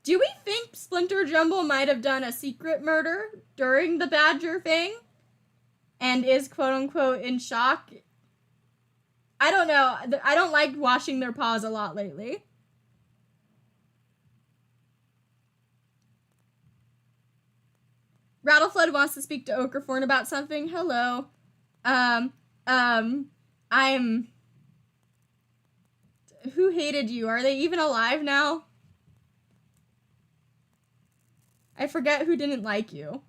Do we think Splinter Jumble might have done a secret murder during the Badger thing? And is quote-unquote in shock? I don't know. I don't like washing their paws a lot lately. Rattleflood wants to speak to Ogrethorn about something. Hello. Who hated you? Are they even alive now? I forget who didn't like you.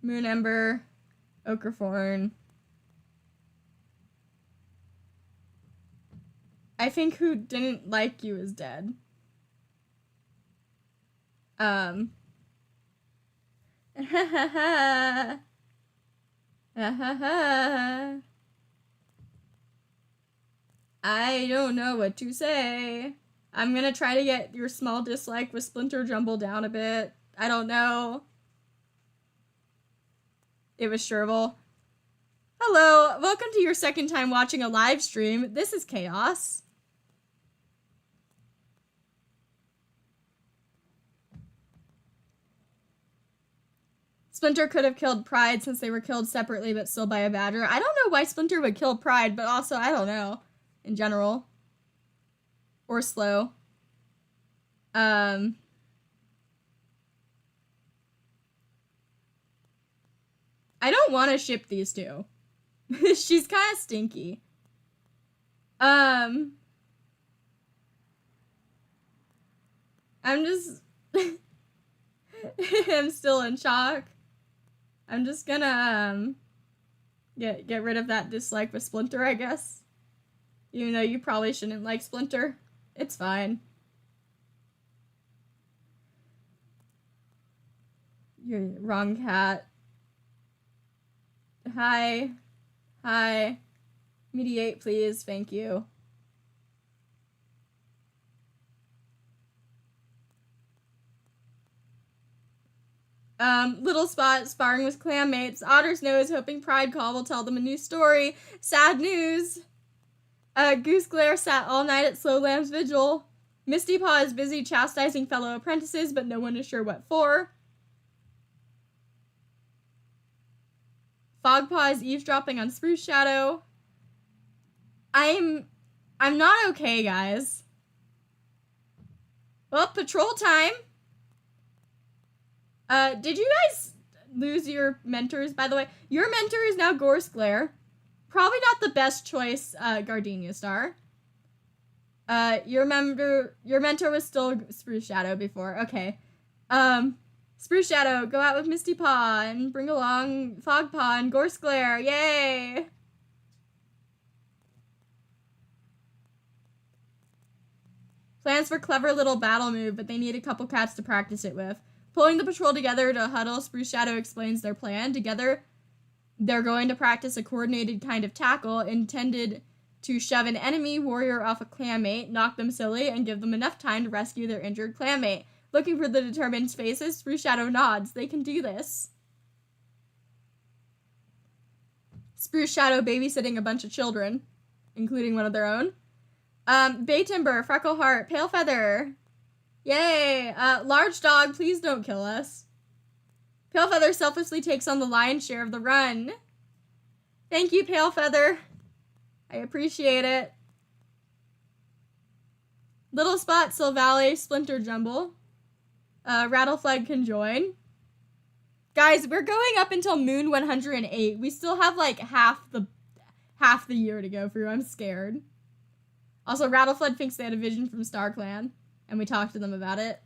Moon Ember, Ogrethorn. I think who didn't like you is dead. I don't know what to say. I'm gonna try to get your small dislike with Splinter Jumble down a bit. I don't know. It was Sherville. Hello, welcome to your second time watching a live stream. This is Chaos. Splinter could have killed Pride since they were killed separately but still by a badger. I don't know why Splinter would kill Pride, but also I don't know in general. Or Slow. I don't want to ship these two. She's kind of stinky. I'm just I'm still in shock. I'm just gonna get rid of that dislike with Splinter, I guess. Even though you probably shouldn't like Splinter. It's fine. You're wrong cat. Hi. Hi. Mediate, please. Thank you. Little Spot sparring with clanmates. Otter's Nose hoping Pride Call will tell them a new story. Sad news. Goose Glare sat all night at Slow Lamb's vigil. Misty Paw is busy chastising fellow apprentices, but no one is sure what for. Fogpaw is eavesdropping on Spruce Shadow. I'm not okay, guys. Well, patrol time. Did you guys lose your mentors, by the way? Your mentor is now Gorse Glare. Probably not the best choice, Gardenia Star. Your mentor was still Spruce Shadow before. Okay. Spruce Shadow, go out with Misty Paw and bring along Fogpaw and Gorse Glare. Yay! Plans for clever little battle move, but they need a couple cats to practice it with. Pulling the patrol together to huddle, Spruce Shadow explains their plan. Together, they're going to practice a coordinated kind of tackle intended to shove an enemy warrior off a clanmate, knock them silly, and give them enough time to rescue their injured clanmate. Looking for the determined faces, Spruce Shadow nods. They can do this. Spruce Shadow babysitting a bunch of children, including one of their own. Bay Timber, Freckleheart, Pale Feather. Yay! Large Dog, please don't kill us. Pale Feather selflessly takes on the lion's share of the run. Thank you, Pale Feather. I appreciate it. Little Spot, Silvally, Splinter Jumble. Rattleflag can join. Guys, we're going up until Moon 108. We still have like half the year to go through. I'm scared. Also, Rattleflag thinks they had a vision from StarClan, and we talked to them about it.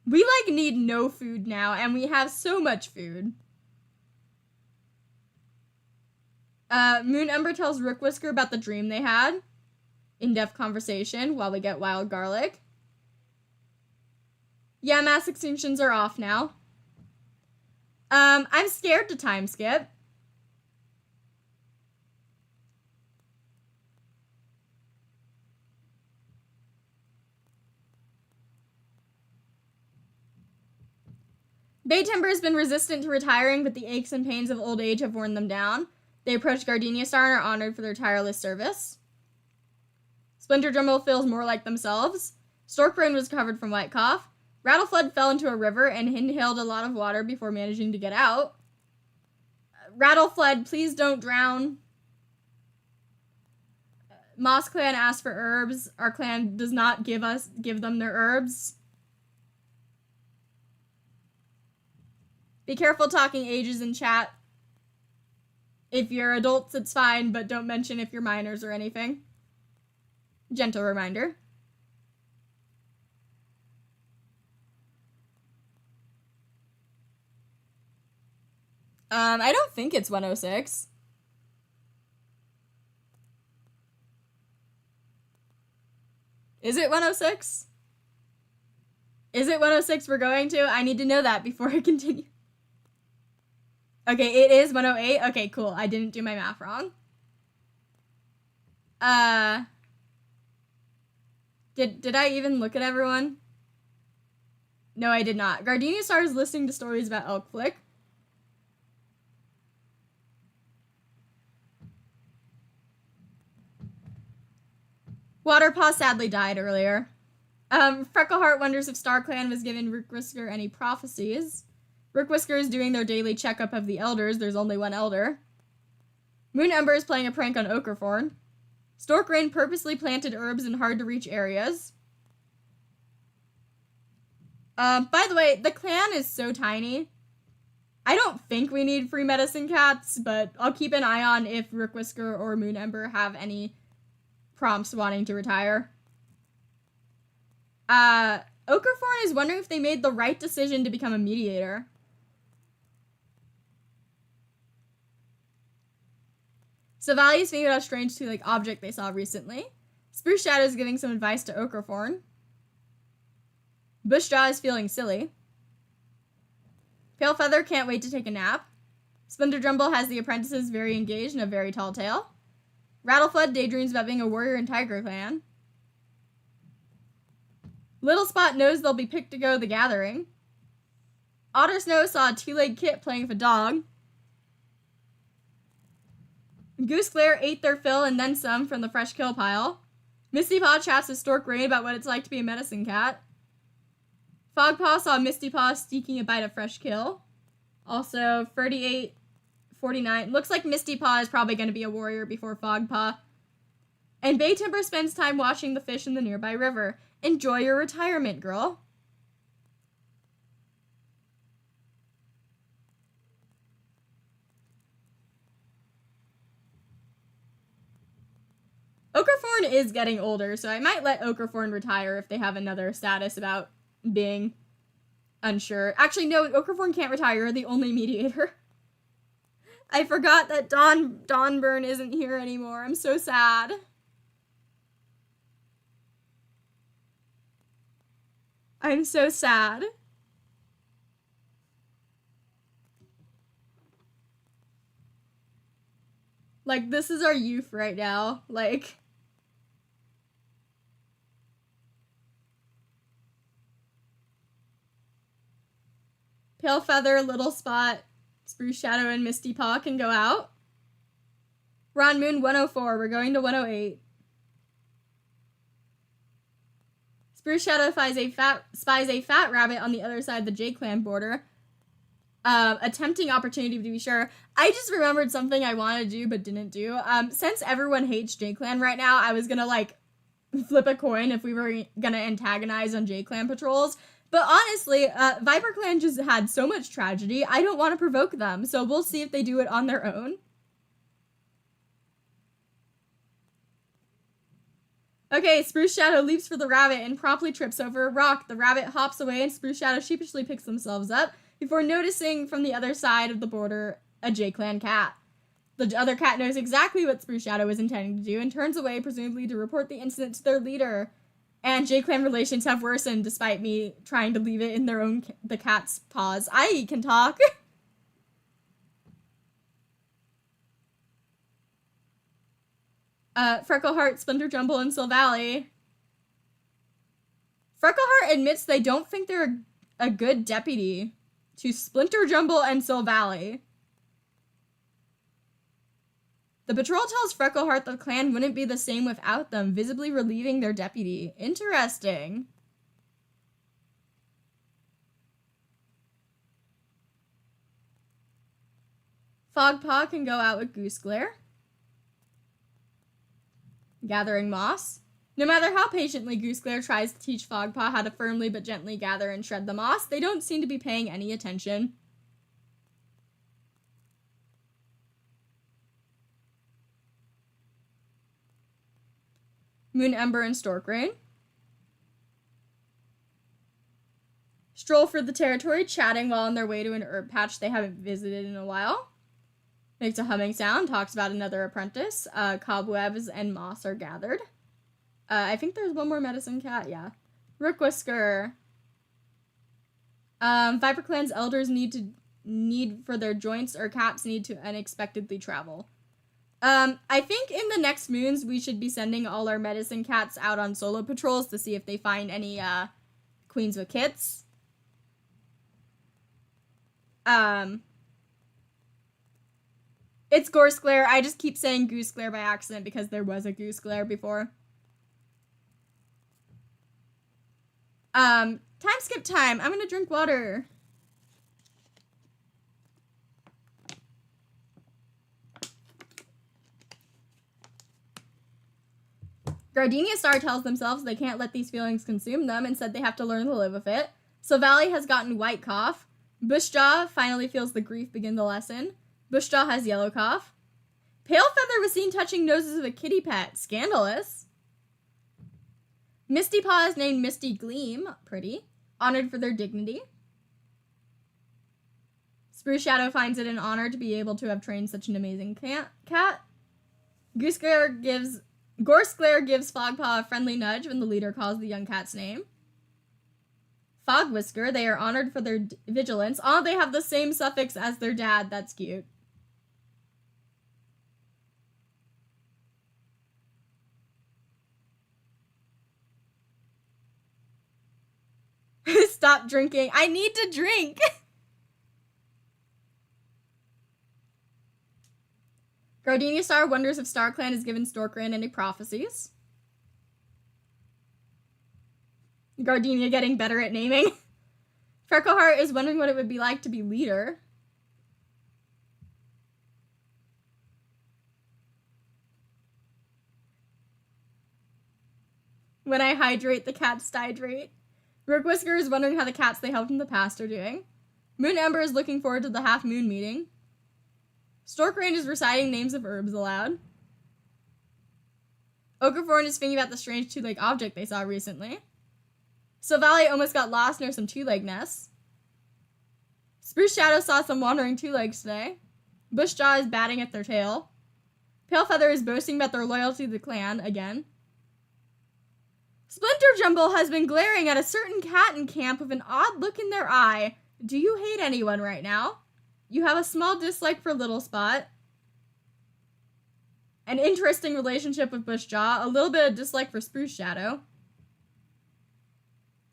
We, like, need no food now, and we have so much food. Moon Ember tells Rook Whisker about the dream they had. In-depth conversation while we get Wild Garlic. Yeah, mass extinctions are off now. I'm scared to time skip. Bay Timber has been resistant to retiring, but the aches and pains of old age have worn them down. They approach Gardenia Star and are honored for their tireless service. Splinter Jumble feels more like themselves. Storkbrain was recovered from White Cough. Rattleflood fell into a river and inhaled a lot of water before managing to get out. Rattleflood, please don't drown. Moss Clan asked for herbs. Our clan does not give them their herbs. Be careful talking ages in chat. If you're adults, it's fine, but don't mention if you're minors or anything. Gentle reminder. I don't think it's 106. Is it 106? Is it 106 we're going to? I need to know that before I continue. Okay, it is 108. Okay, cool. I didn't do my math wrong. Did I even look at everyone? No, I did not. Gardenia starts listening to stories about Elk Flick. Waterpaw sadly died earlier. Freckleheart wonders if StarClan was giving Rook Whisker any prophecies. Rook Whisker is doing their daily checkup of the elders. There's only one elder. Moon Ember is playing a prank on Okerforn. Storkrain purposely planted herbs in hard-to-reach areas. By the way, the clan is so tiny. I don't think we need free medicine cats, but I'll keep an eye on if Rook Whisker or Moon Ember have any prompts wanting to retire. Okerforn is wondering if they made the right decision to become a mediator. Savali is thinking about a strange two-leg object they saw recently. Spruce Shadow is giving some advice to Okerforn. Bushjaw is feeling silly. Pale Feather can't wait to take a nap. Splinter Jumble has the apprentices very engaged in a very tall tale. Rattleflood daydreams about being a warrior in Tiger Clan. Little Spot knows they'll be picked to go to the gathering. Otter Snow saw a two-legged kit playing with a dog. Goose Glare ate their fill and then some from the fresh kill pile. Misty Paw chats with Stork Rain about what it's like to be a medicine cat. Fogpaw saw Misty Paw sneaking a bite of fresh kill. Also, 3849. Looks like Misty Paw is probably going to be a warrior before Fogpaw. And Bay Timber spends time watching the fish in the nearby river. Enjoy your retirement, girl. Okerforn is getting older, so I might let Okerforn retire if they have another status about being unsure. Actually, no, Okerforn can't retire. You're the only mediator. I forgot that Dawnburn isn't here anymore. I'm so sad. I'm so sad. Like, this is our youth right now. Like, Pale Feather, Little Spot, Spruce Shadow, and Misty Paw can go out. Ron Moon 104. We're going to 108. Spruce Shadow spies a fat rabbit on the other side of the J-Clan border. A tempting opportunity to be sure. I just remembered something I wanted to do but didn't do. Since everyone hates J-Clan right now, I was gonna, like, flip a coin if we were gonna antagonize on J-Clan patrols. But honestly, ViperClan just had so much tragedy, I don't want to provoke them, so we'll see if they do it on their own. Okay, Spruce Shadow leaps for the rabbit and promptly trips over a rock. The rabbit hops away and Spruce Shadow sheepishly picks themselves up before noticing from the other side of the border a J-Clan cat. The other cat knows exactly what Spruce Shadow is intending to do and turns away, presumably to report the incident to their leader. And J-Clan relations have worsened despite me trying to leave it in the cat's paws. I can talk. Freckleheart, Splinter Jumble, and Silvally. Freckleheart admits they don't think they're a good deputy to Splinter Jumble and Silvally. The patrol tells Freckleheart the clan wouldn't be the same without them, visibly relieving their deputy. Interesting. Fogpaw can go out with Goose Glare. Gathering moss. No matter how patiently Goose Glare tries to teach Fogpaw how to firmly but gently gather and shred the moss, they don't seem to be paying any attention. Moon Ember and Storkrain. Stroll through the territory, chatting while on their way to an herb patch they haven't visited in a while. Makes a humming sound, talks about another apprentice. Cobwebs and moss are gathered. I think there's one more medicine cat, yeah. Rook Whisker. ViperClan's elders need need for their joints or cats need to unexpectedly travel. I think in the next moons, we should be sending all our medicine cats out on solo patrols to see if they find any, queens with kits. It's Gorse Glare. I just keep saying Goose Glare by accident because there was a Goose Glare before. Time skip time. I'm gonna drink water. Gardenia Star tells themselves they can't let these feelings consume them, instead they have to learn to live with it. So Valley has gotten white cough. Bushjaw finally feels the grief begin the lesson. Bushjaw has yellow cough. Palefeather was seen touching noses of a kitty pet. Scandalous. Misty Paw is named Misty Gleam. Pretty. Honored for their dignity. Spruce Shadow finds it an honor to be able to have trained such an amazing cat. Gorse Glare gives Fogpaw a friendly nudge when the leader calls the young cat's name. Fog Whisker, they are honored for their vigilance. Oh, they have the same suffix as their dad. That's cute. Stop drinking. I need to drink. Gardenia Star wonders if StarClan has given Storkran any prophecies. Gardenia getting better at naming. Freckleheart is wondering what it would be like to be leader. When I hydrate, the cats hydrate. Rook Whisker is wondering how the cats they helped in the past are doing. Moon Ember is looking forward to the half moon meeting. Storkrain is reciting names of herbs aloud. Okaforn is thinking about the strange two-leg object they saw recently. So Valley almost got lost near some two-leg nests. Spruce Shadow saw some wandering two-legs today. Bushjaw is batting at their tail. Palefeather is boasting about their loyalty to the clan again. Splinter Jumble has been glaring at a certain cat in camp with an odd look in their eye. Do you hate anyone right now? You have a small dislike for Little Spot. An interesting relationship with Bushjaw. A little bit of dislike for Spruce Shadow.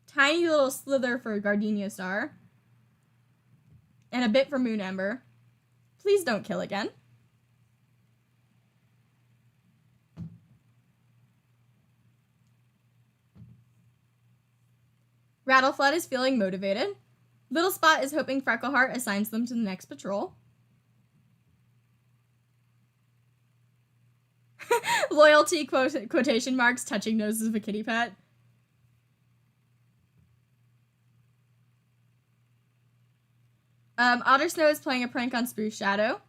Tiny little slither for Gardenia Star. And a bit for Moon Ember. Please don't kill again. Rattleflood is feeling motivated. Little Spot is hoping Freckleheart assigns them to the next patrol. Loyalty quotation marks touching noses of a kitty pet. Otter Snow is playing a prank on Spruce Shadow.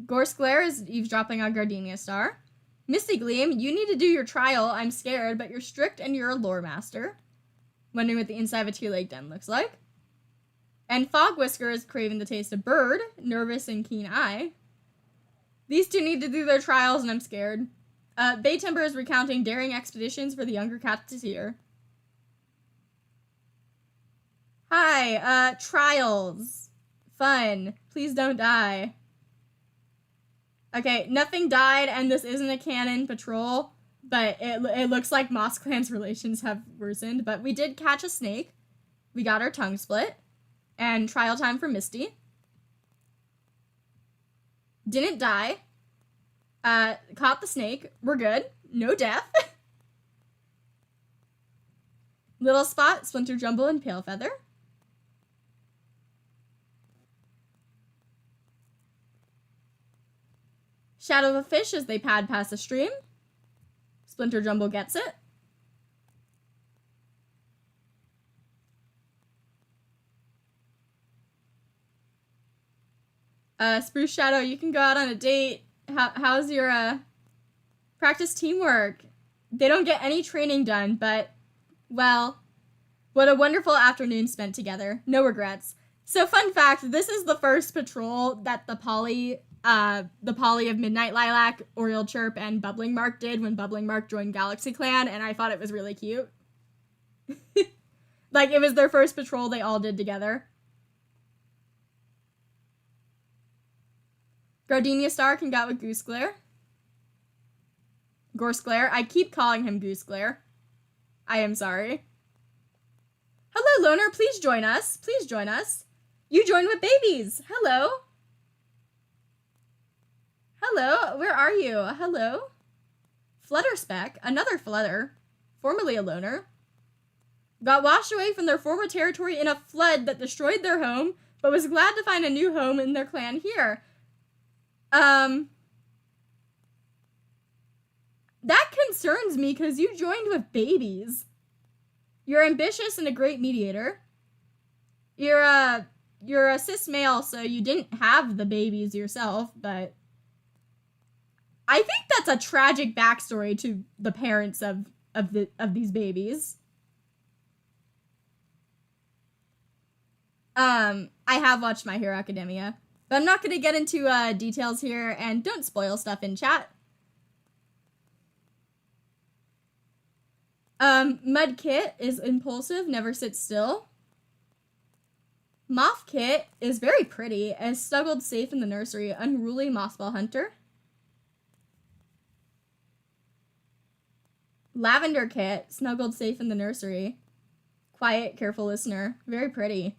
Gorse Glare is eavesdropping on Gardenia Star. Misty Gleam, you need to do your trial. I'm scared, but you're strict and you're a lore master. Wondering what the inside of a two-leg den looks like. And Fog Whisker is craving the taste of bird, nervous and keen eye. These two need to do their trials, and I'm scared. Bay Timber is recounting daring expeditions for the younger cats to hear. Hi, trials. Fun. Please don't die. Okay, nothing died, and this isn't a canon patrol, but it looks like Moss Clan's relations have worsened, but we did catch a snake. We got our tongue split. And trial time for Misty. Didn't die. Caught the snake. We're good. No death. Little Spot, Splinter Jumble, and Palefeather. Shadow the Fish as they pad past the stream. Splinter Jumble gets it. Spruce Shadow, you can go out on a date. How's your, practice teamwork? They don't get any training done, but, well, what a wonderful afternoon spent together. No regrets. So, fun fact, this is the first patrol that the poly of Midnight Lilac, Oriole Chirp, and Bubbling Mark did when Bubbling Mark joined Galaxy Clan, and I thought it was really cute. Like, it was their first patrol they all did together. Gardenia Star can get with Goose Glare. Gorse Glare. I keep calling him Goose Glare. I am sorry. Hello, Loner. Please join us. Please join us. You joined with babies. Hello. Hello. Where are you? Hello. Flutterspeck. Another Flutter. Formerly a Loner. Got washed away from their former territory in a flood that destroyed their home, but was glad to find a new home in their clan here. That concerns me because you joined with babies. You're ambitious and a great mediator. You're a cis male, so you didn't have the babies yourself, but I think that's a tragic backstory to the parents of these babies. I have watched My Hero Academia, but I'm not going to get into details here, and don't spoil stuff in chat. Mudkit is impulsive, never sits still. Mothkit is very pretty, and snuggled safe in the nursery. Unruly Mothball Hunter. Lavender Kit, snuggled safe in the nursery. Quiet, careful listener. Very pretty.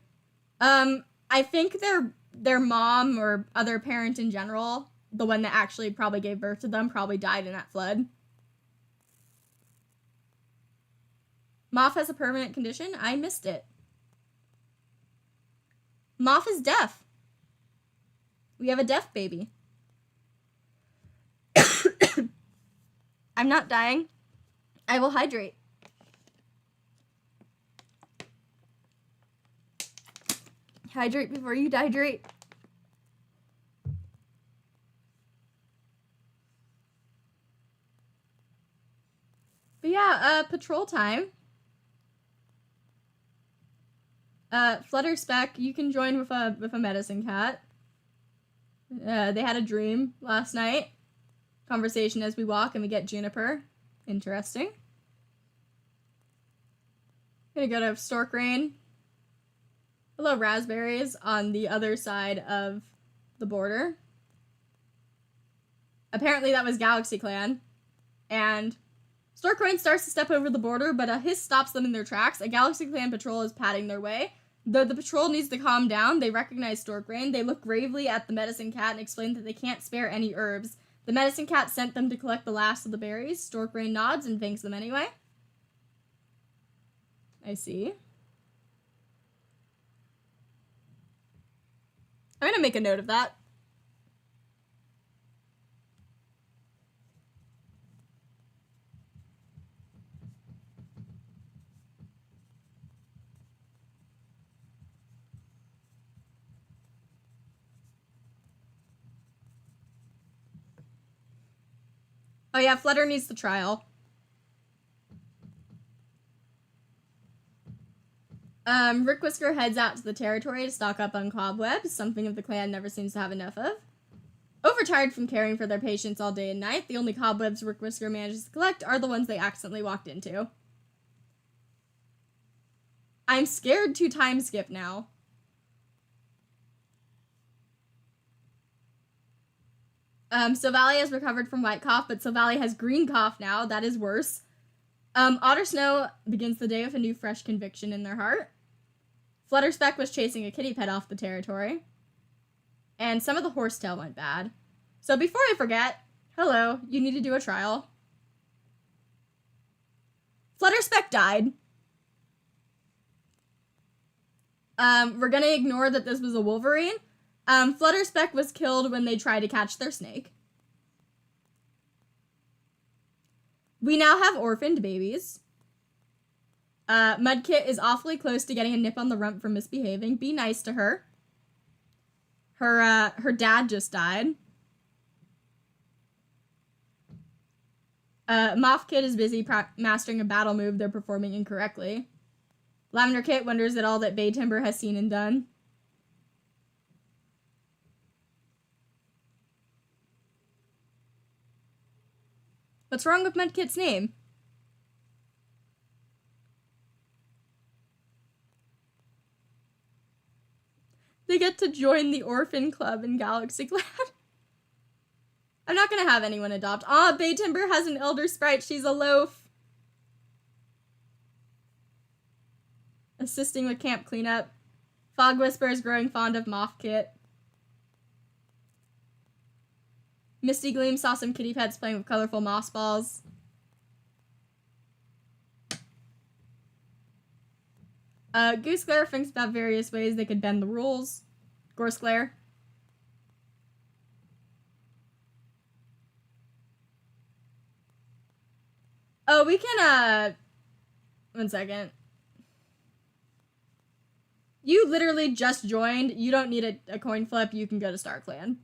I think their mom or other parent in general, the one that actually probably gave birth to them, probably died in that flood. Moth has a permanent condition. I missed it. Moth is deaf. We have a deaf baby. I'm not dying. I will hydrate. Hydrate before you dehydrate. But yeah, patrol time. Flutterspeck, you can join with a medicine cat. They had a dream last night. Conversation as we walk and we get Juniper. Interesting. Gonna go to Stork Rain. Hello, Raspberries on the other side of the border. Apparently that was Galaxy Clan. And Stork Rain starts to step over the border, but a hiss stops them in their tracks. A Galaxy Clan patrol is padding their way. Though the patrol needs to calm down, they recognize Stork Rain. They look gravely at the medicine cat and explain that they can't spare any herbs. The medicine cat sent them to collect the last of the berries. Stork Rain nods and thanks them anyway. I see. I'm gonna make a note of that. Oh yeah, Flutter needs the trial. Rick Whisker heads out to the territory to stock up on cobwebs, something of the clan never seems to have enough of. Overtired from caring for their patients all day and night, the only cobwebs Rick Whisker manages to collect are the ones they accidentally walked into. I'm scared to time skip now. Silvally has recovered from white cough, but Silvally has green cough now. That is worse. Otter Snow begins the day with a new fresh conviction in their heart. Flutterspeck was chasing a kitty pet off the territory. And some of the horsetail went bad. So before I forget, hello, you need to do a trial. Flutterspeck died. We're gonna ignore that this was a Wolverine. Flutterspeck was killed when they tried to catch their snake. We now have orphaned babies. Mudkit is awfully close to getting a nip on the rump for misbehaving. Be nice to her. Her dad just died. Mothkit is busy mastering a battle move they're performing incorrectly. Lavender Kit wonders at all that Bay Timber has seen and done. What's wrong with Mudkit's name? They get to join the orphan club in Galaxy Clan. I'm not gonna have anyone adopt. Ah, Bay Timber has an elder sprite. She's a loaf. Assisting with camp cleanup. Fog Whisper is growing fond of Moth Kit. Misty Gleam saw some kitty pets playing with colorful moss balls. Goose Glare thinks about various ways they could bend the rules. Gorse Glare. Oh, we can, one second. You literally just joined. You don't need a coin flip. You can go to Star Clan.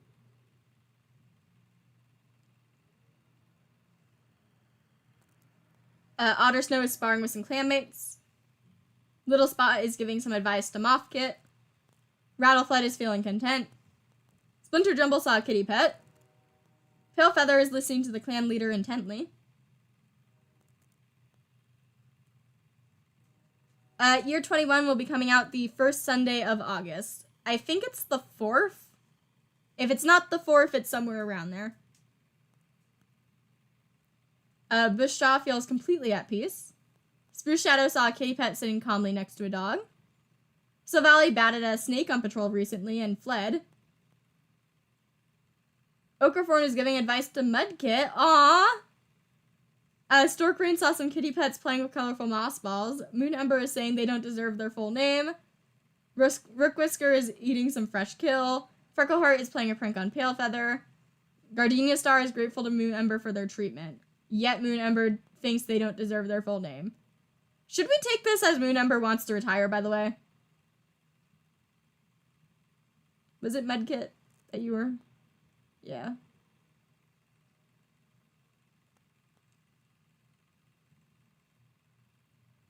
Otter Snow is sparring with some clanmates. Little Spot is giving some advice to Moth Kit. Rattleflight is feeling content. Splinter Jumble saw a kitty pet. Pale Feather is listening to the clan leader intently. Year 21 will be coming out the first Sunday of August. I think it's the 4th. If it's not the 4th, it's somewhere around there. Bushjaw feels completely at peace. Spruce Shadow saw a kitty pet sitting calmly next to a dog. Silvally batted a snake on patrol recently and fled. Okraforn is giving advice to Mudkit. Aww! Stork Rain saw some kitty pets playing with colorful moss balls. Moon Ember is saying they don't deserve their full name. Rook Whisker is eating some fresh kill. Freckleheart is playing a prank on Pale Feather. Gardenia Star is grateful to Moon Ember for their treatment. Yet Moon Ember thinks they don't deserve their full name. Should we take this as Moon Ember wants to retire, by the way? Was it Medkit that you were? Yeah.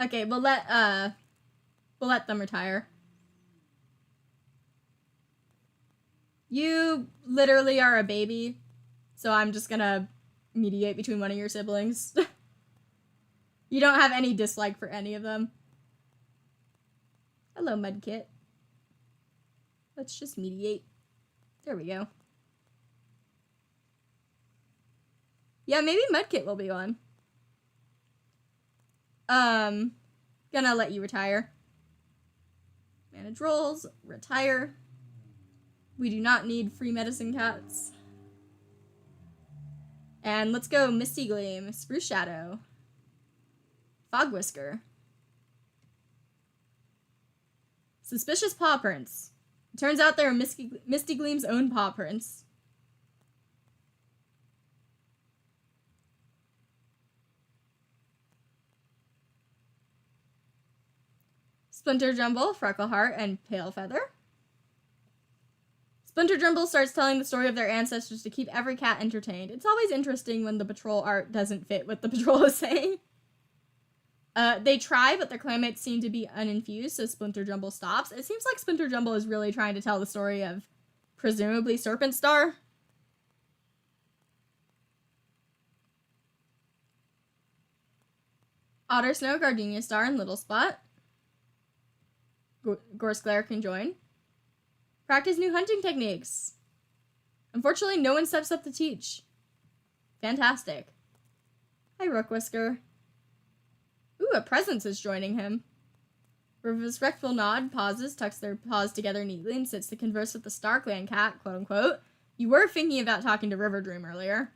Okay, we'll let them retire. You literally are a baby, so I'm just gonna mediate between one of your siblings. You don't have any dislike for any of them. Hello, Mudkit. Let's just mediate. There we go. Yeah, maybe Mudkit will be one. Gonna let you retire. Manage roles, retire. We do not need free medicine cats. And let's go Misty Gleam, Spruce Shadow, Fog Whisker. Suspicious paw prints. It turns out they're Misty Gleam's own paw prints. Splinter Jumble, Freckleheart, and Pale Feather. Splinter Jumble starts telling the story of their ancestors to keep every cat entertained. It's always interesting when the patrol art doesn't fit what the patrol is saying. They try, but their clanmates seem to be uninfused, so Splinter Jumble stops. It seems like Splinter Jumble is really trying to tell the story of, presumably, Serpent Star. Otter Snow, Gardenia Star, and Little Spot. Gorse Glare can join. Practice new hunting techniques. Unfortunately, no one steps up to teach. Fantastic. Hi, Rook Whisker. Ooh, a presence is joining him. With a respectful nod, pauses, tucks their paws together neatly, and sits to converse with the Star Clan cat, quote-unquote. You were thinking about talking to River Dream earlier.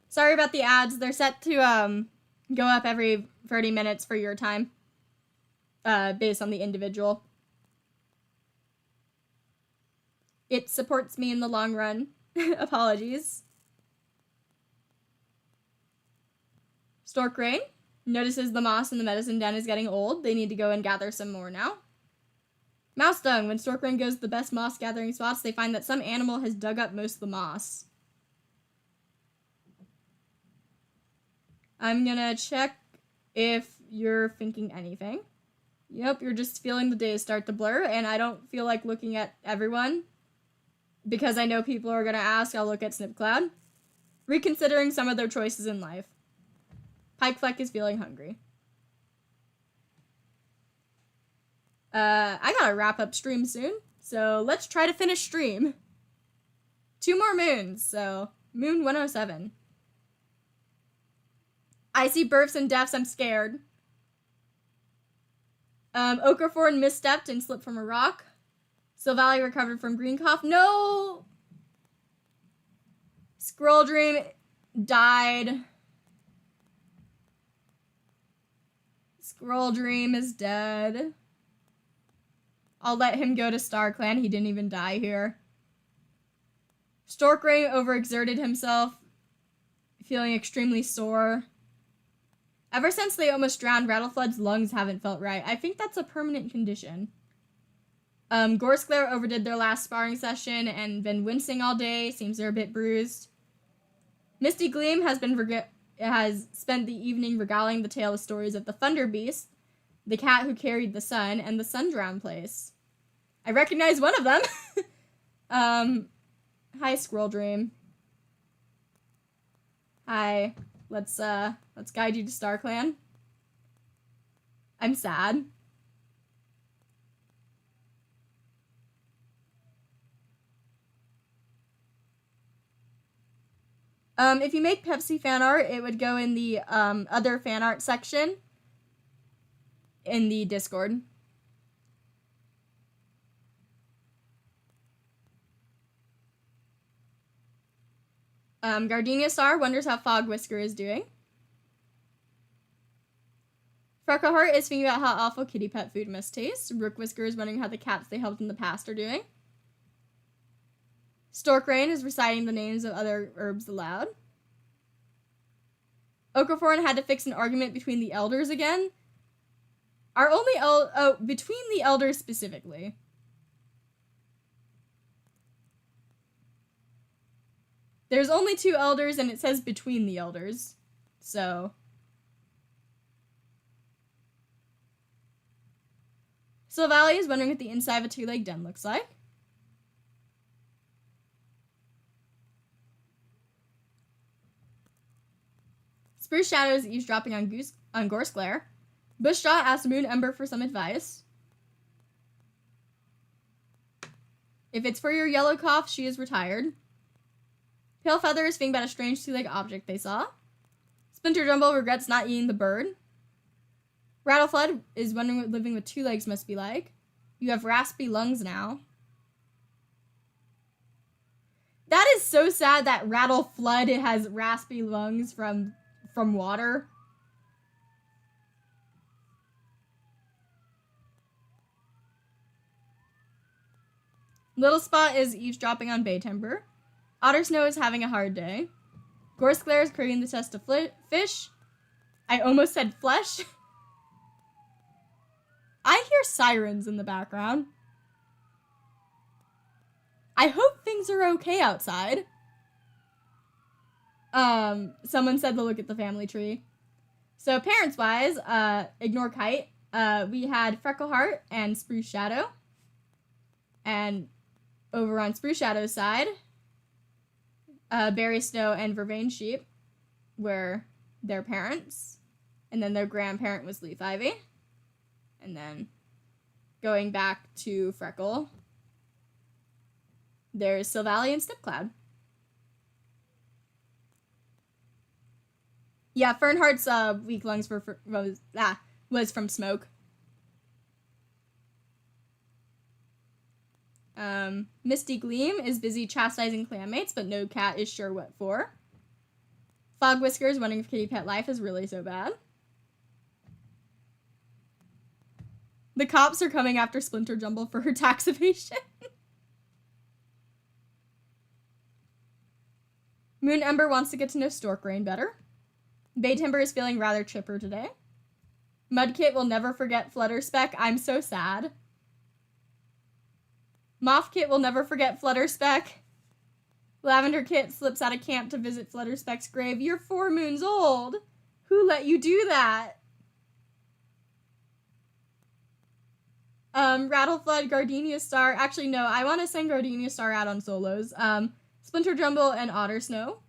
Sorry about the ads. They're set to go up every 30 minutes for your time. Based on the individual. It supports me in the long run. Apologies. Stork Rain notices the moss in the medicine den is getting old. They need to go and gather some more now. Mouse Dung. When Stork Rain goes to the best moss gathering spots, they find that some animal has dug up most of the moss. I'm gonna check if you're thinking anything. Yep, you're just feeling the days start to blur, and I don't feel like looking at everyone. Because I know people are gonna ask, I'll look at Snipcloud. Reconsidering some of their choices in life. Pikefleck is feeling hungry. I gotta wrap up stream soon, so let's try to finish stream. 2 more moons, so moon 107. I see births and deaths, I'm scared. Okaforn misstepped and slipped from a rock. Silvally recovered from green cough. No! Scroll Dream died. Scroll Dream is dead. I'll let him go to StarClan. He didn't even die here. Storkray overexerted himself, feeling extremely sore. Ever since they almost drowned, Rattleflood's lungs haven't felt right. I think that's a permanent condition. Gorsclair overdid their last sparring session and been wincing all day. Seems they're a bit bruised. Misty Gleam has spent the evening regaling the tale of stories of the Thunder Beast, the cat who carried the sun, and the Sundrown place. I recognize one of them. Hi, Squirrel Dream. Hi. Let's guide you to StarClan. I'm sad. If you make Pepsi fan art, it would go in the other fan art section in the Discord. Gardenia Star wonders how Fog Whisker is doing. Freckleheart is thinking about how awful kitty pet food must taste. Rook Whisker is wondering how the cats they helped in the past are doing. Storkrain is reciting the names of other herbs aloud. Okaforn had to fix an argument between the elders again. Between the elders specifically. There's only 2 elders, and it says between the elders. So. Silvally is wondering what the inside of a 2-leg den looks like. Spruce Shadow is eavesdropping on Gorsclair. Bushjaw asks Moon Ember for some advice. If it's for your yellow cough, she is retired. Pale Feather is thinking about a strange 2-leg object they saw. Splinter Jumble regrets not eating the bird. Rattleflood is wondering what living with 2 legs must be like. You have raspy lungs now. That is so sad that Rattleflood has raspy lungs from water. Little Spot is eavesdropping on Bay Timber. Otter Snow is having a hard day. Gorsclair is creating the test of fish. I almost said flesh. I hear sirens in the background. I hope things are okay outside. Someone said to look at the family tree. So parents-wise, ignore Kite. We had Freckleheart and Spruce Shadow. And over on Spruce Shadow's side, Berry Snow and Vervain Sheep were their parents. And then their grandparent was Leaf Ivy. And then going back to Freckle, there's Silvally and Snipcloud. Yeah, Fernhart's weak lungs was from smoke. Misty Gleam is busy chastising clanmates, but no cat is sure what for. Fog Whisker is wondering if kitty pet life is really so bad. The cops are coming after Splinter Jumble for her tax evasion. Moon Ember wants to get to know Storkrain better. Bay Timber is feeling rather chipper today. Mudkit will never forget Flutterspeck. I'm so sad. Mothkit will never forget Flutterspeck. Lavender Kit slips out of camp to visit Flutterspeck's grave. You're 4 moons old. Who let you do that? Rattleflood, Gardenia Star. Actually, no, I want to send Gardenia Star out on solos. Splinter Jumble and Otter Snow.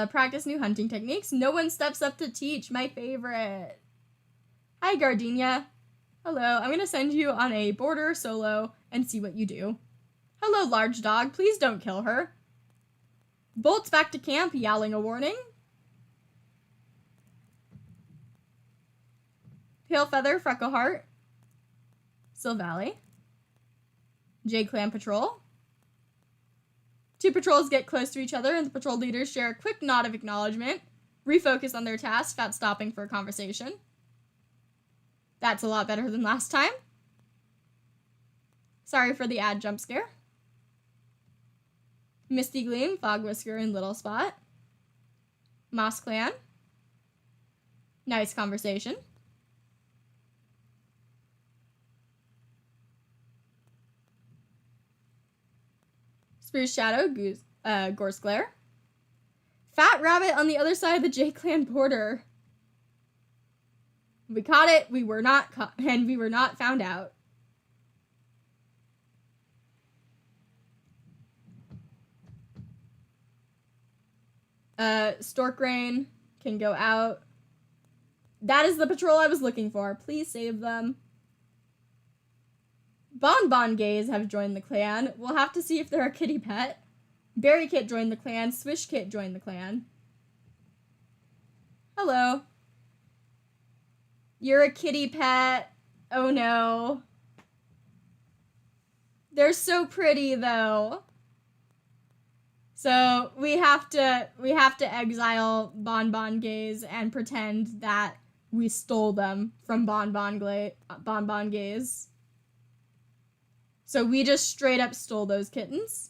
Practice new hunting techniques. No one steps up to teach. My favorite. Hi, Gardenia. Hello. I'm going to send you on a border solo and see what you do. Hello, large dog. Please don't kill her. Bolts back to camp, yowling a warning. Pale Feather, Freckle Heart. Silvally. J Clan Patrol. Two patrols get close to each other and the patrol leaders share a quick nod of acknowledgement, refocus on their task without stopping for a conversation. That's a lot better than last time. Sorry for the ad jump scare. Misty Gleam, Fog Whisker, and Little Spot. Moss Clan. Nice conversation. Spruce Shadow, Gorse Glare. Fat Rabbit on the other side of the J-Clan border. We caught it, we were not caught, and we were not found out. Stork Rain can go out. That is the patrol I was looking for. Please save them. Bon Gays have joined the clan. We'll have to see if they're a kitty pet. Berry Kit joined the clan. Swish Kit joined the clan. Hello. You're a kitty pet. Oh no. They're so pretty though. So we have to exile Bon Gays and pretend that we stole them from Bon Gays. So we just straight up stole those kittens.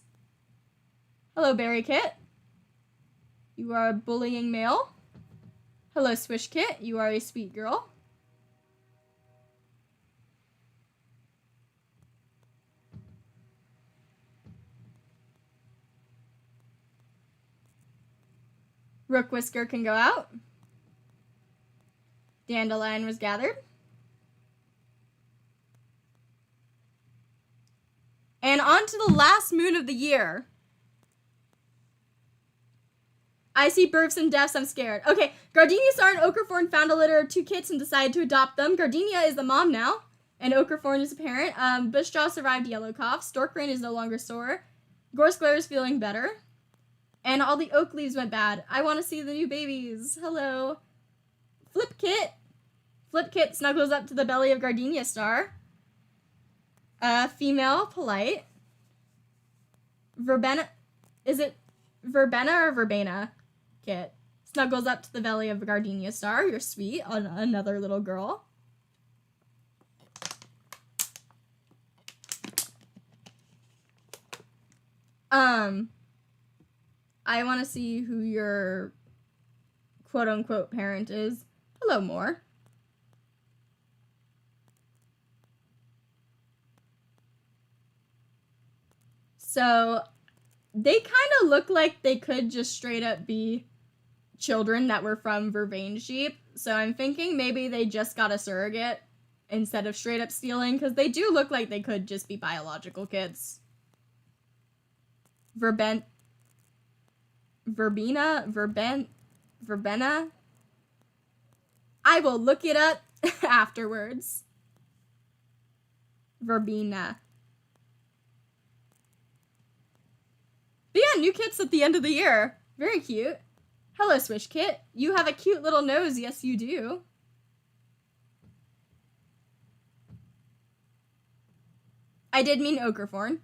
Hello, Berry Kit. You are a bullying male. Hello, Swish Kit. You are a sweet girl. Rook Whisker can go out. Dandelion was gathered. And on to the last moon of the year. I see births and deaths, I'm scared. Okay, Gardenia Star and Ochreforn found a litter of 2 kits and decided to adopt them. Gardenia is the mom now, and Ochreforn is the parent. Bushjaw survived yellow cough. Storkrain is no longer sore. Gorskler is feeling better. And all the oak leaves went bad. I want to see the new babies. Hello. Flip Kit. Flip Kit snuggles up to the belly of Gardenia Star. Female, polite. Verbena. Is it Verbena or Verbena? Kit. Snuggles up to the belly of Gardenia Star. You're sweet. Another little girl. I want to see who your quote-unquote parent is. Hello, Moore. So, they kind of look like they could just straight up be children that were from Vervain sheep. So I'm thinking maybe they just got a surrogate instead of straight up stealing, because they do look like they could just be biological kids. Verbena? I will look it up afterwards. Verbena. But yeah, new kits at the end of the year. Very cute. Hello, Swish Kit. You have a cute little nose. Yes, you do. I did mean Ochreforn.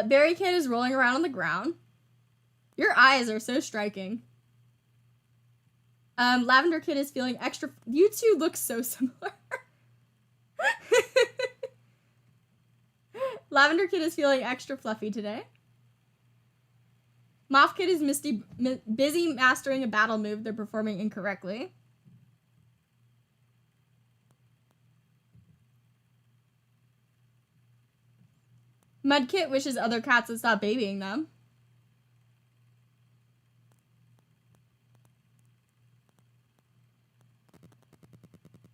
Berry Kid is rolling around on the ground. Your eyes are so striking. Lavender Kid is feeling extra... You two look so similar. Lavender Kid is feeling extra fluffy today. Moth Kid is busy mastering a battle move they're performing incorrectly. Mudkit wishes other cats would stop babying them.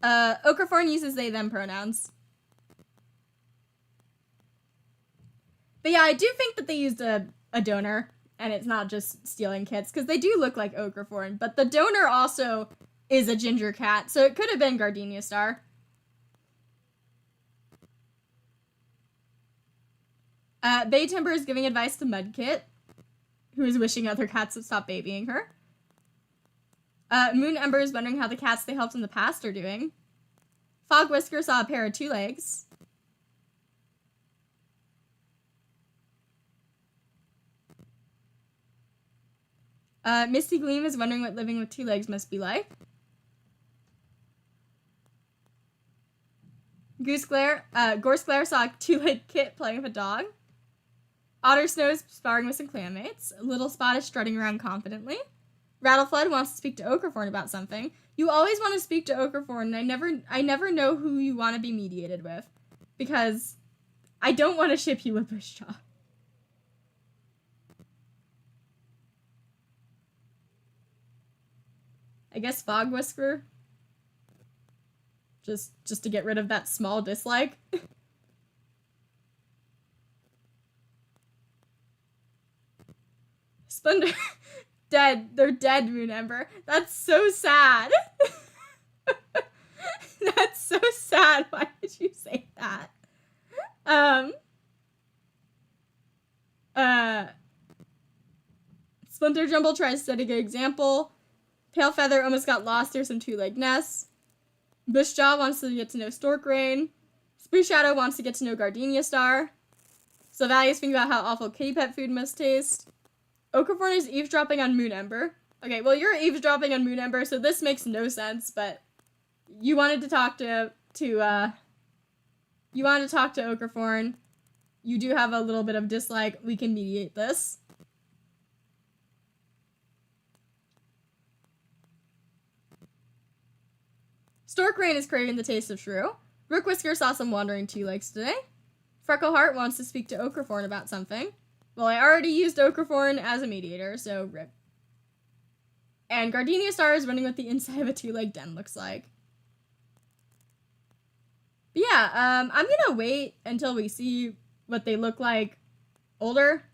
Ochreforn uses they them pronouns. But yeah, I do think that they used a donor, and it's not just stealing kits, because they do look like Okraforn, but the donor also is a ginger cat, so it could have been Gardenia Star. Bay Timber is giving advice to Mudkit, who is wishing other cats would stop babying her. Moon Ember is wondering how the cats they helped in the past are doing. Fog Whisker saw a pair of 2 legs. Misty Gleam is wondering what living with 2 legs must be like. Gorse Glare saw a 2-legged kit playing with a dog. Otter Snow is sparring with some clanmates. Little Spot is strutting around confidently. Rattleflood wants to speak to Okraforn about something. You always want to speak to Okraforn, and I never know who you want to be mediated with, because I don't want to ship you with Bushjaw. I guess Fog Whisker. Just to get rid of that small dislike. Splendor. Dead. They're dead, Moon Ember. That's so sad. That's so sad. Why did you say that? Splinter Jumble tries to set a good example. Pale Feather almost got lost through some 2-leg nests. Bushjaw wants to get to know Stork Rain. Spruce Shadow wants to get to know Gardenia Star. Sylvalia is thinking about how awful kitty pet food must taste. Okraforn is eavesdropping on Moon Ember. Okay, well, you're eavesdropping on Moon Ember, so this makes no sense, but you wanted to talk to Okraforn. You do have a little bit of dislike. We can mediate this. Stork Rain is craving the taste of shrew. Rook Whisker saw some wandering 2 legs today. Freckleheart wants to speak to Okraforn about something. Well, I already used Okraforn as a mediator, so rip. And Gardenia Star is running what the inside of a 2-leg den looks like. But yeah, I'm gonna wait until we see what they look like older.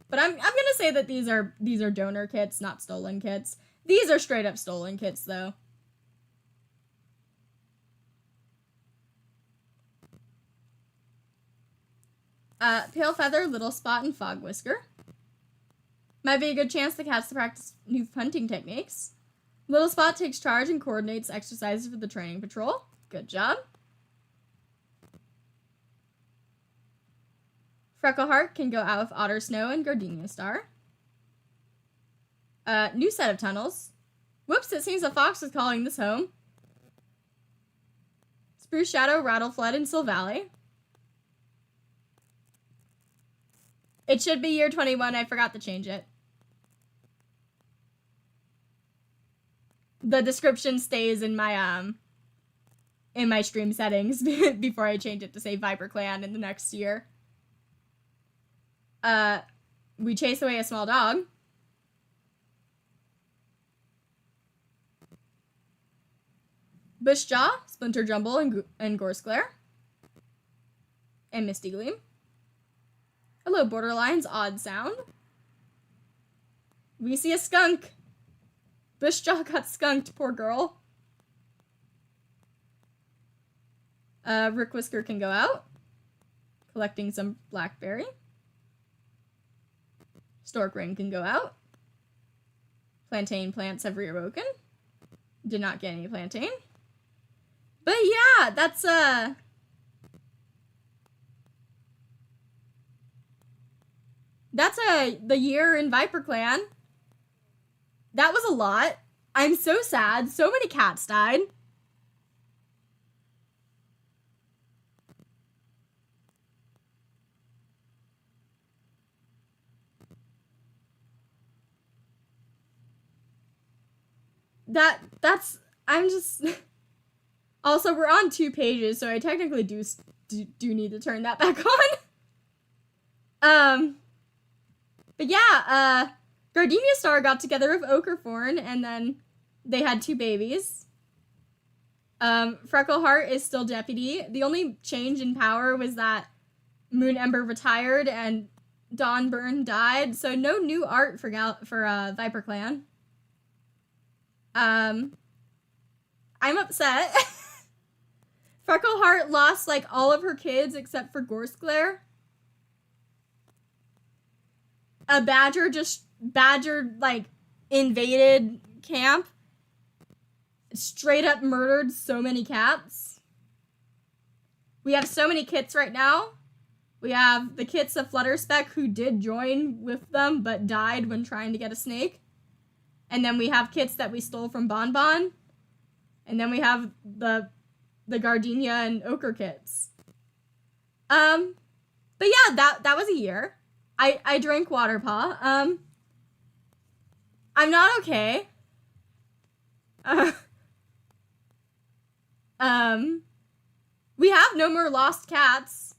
But I'm gonna say that these are donor kits, not stolen kits. These are straight up stolen kits, though. Pale Feather, Little Spot, and Fog Whisker. Might be a good chance the cats to practice new hunting techniques. Little Spot takes charge and coordinates exercises for the training patrol. Good job. Freckleheart can go out with Otter Snow and Gardenia Star. New set of tunnels. Whoops, it seems a fox is calling this home. Spruce Shadow, Rattleflood, and Sylvalia. It should be year 21. I forgot to change it. The description stays in my stream settings before I change it to say ViperClan in the next year. We chase away a small dog. Bushjaw, Splinter Jumble, and Gorse Glare. And Misty Gleam. Hello, Borderline's odd sound. We see a skunk. Bushjaw got skunked, poor girl. Rook Whisker can go out. Collecting some blackberry. Stork Rain can go out. Plantain plants have reawoken. Did not get any plantain. But yeah, that's the year in ViperClan. That was a lot. I'm so sad. So many cats died. I'm just... Also, we're on 2 pages, so I technically do need to turn that back on. But yeah, Gardenia Star got together with Okraforn, and then they had 2 babies. Freckleheart is still deputy. The only change in power was that Moon Ember retired and Dawn Burn died, so no new art for ViperClan. I'm upset. Freckleheart lost like all of her kids except for Gorseglare. A badger like invaded camp. Straight up murdered so many cats. We have so many kits right now. We have the kits of Flutterspeck who did join with them but died when trying to get a snake. And then we have kits that we stole from Bonbon. And then we have the Gardenia and Ochre kits. But yeah, that was a year. I drank water paw. I'm not okay. We have no more lost cats.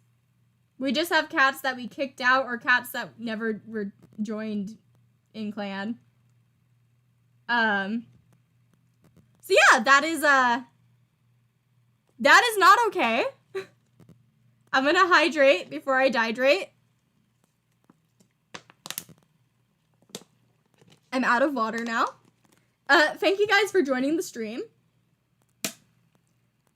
We just have cats that we kicked out or cats that never were joined in clan. So yeah, that is not okay. I'm gonna hydrate before I dehydrate. I'm out of water now. Thank you guys for joining the stream.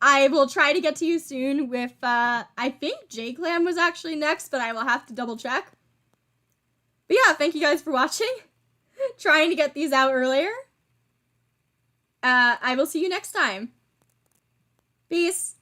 I will try to get to you soon with, I think J-Clan was actually next, but I will have to double check. But yeah, thank you guys for watching. Trying to get these out earlier. I will see you next time. Peace.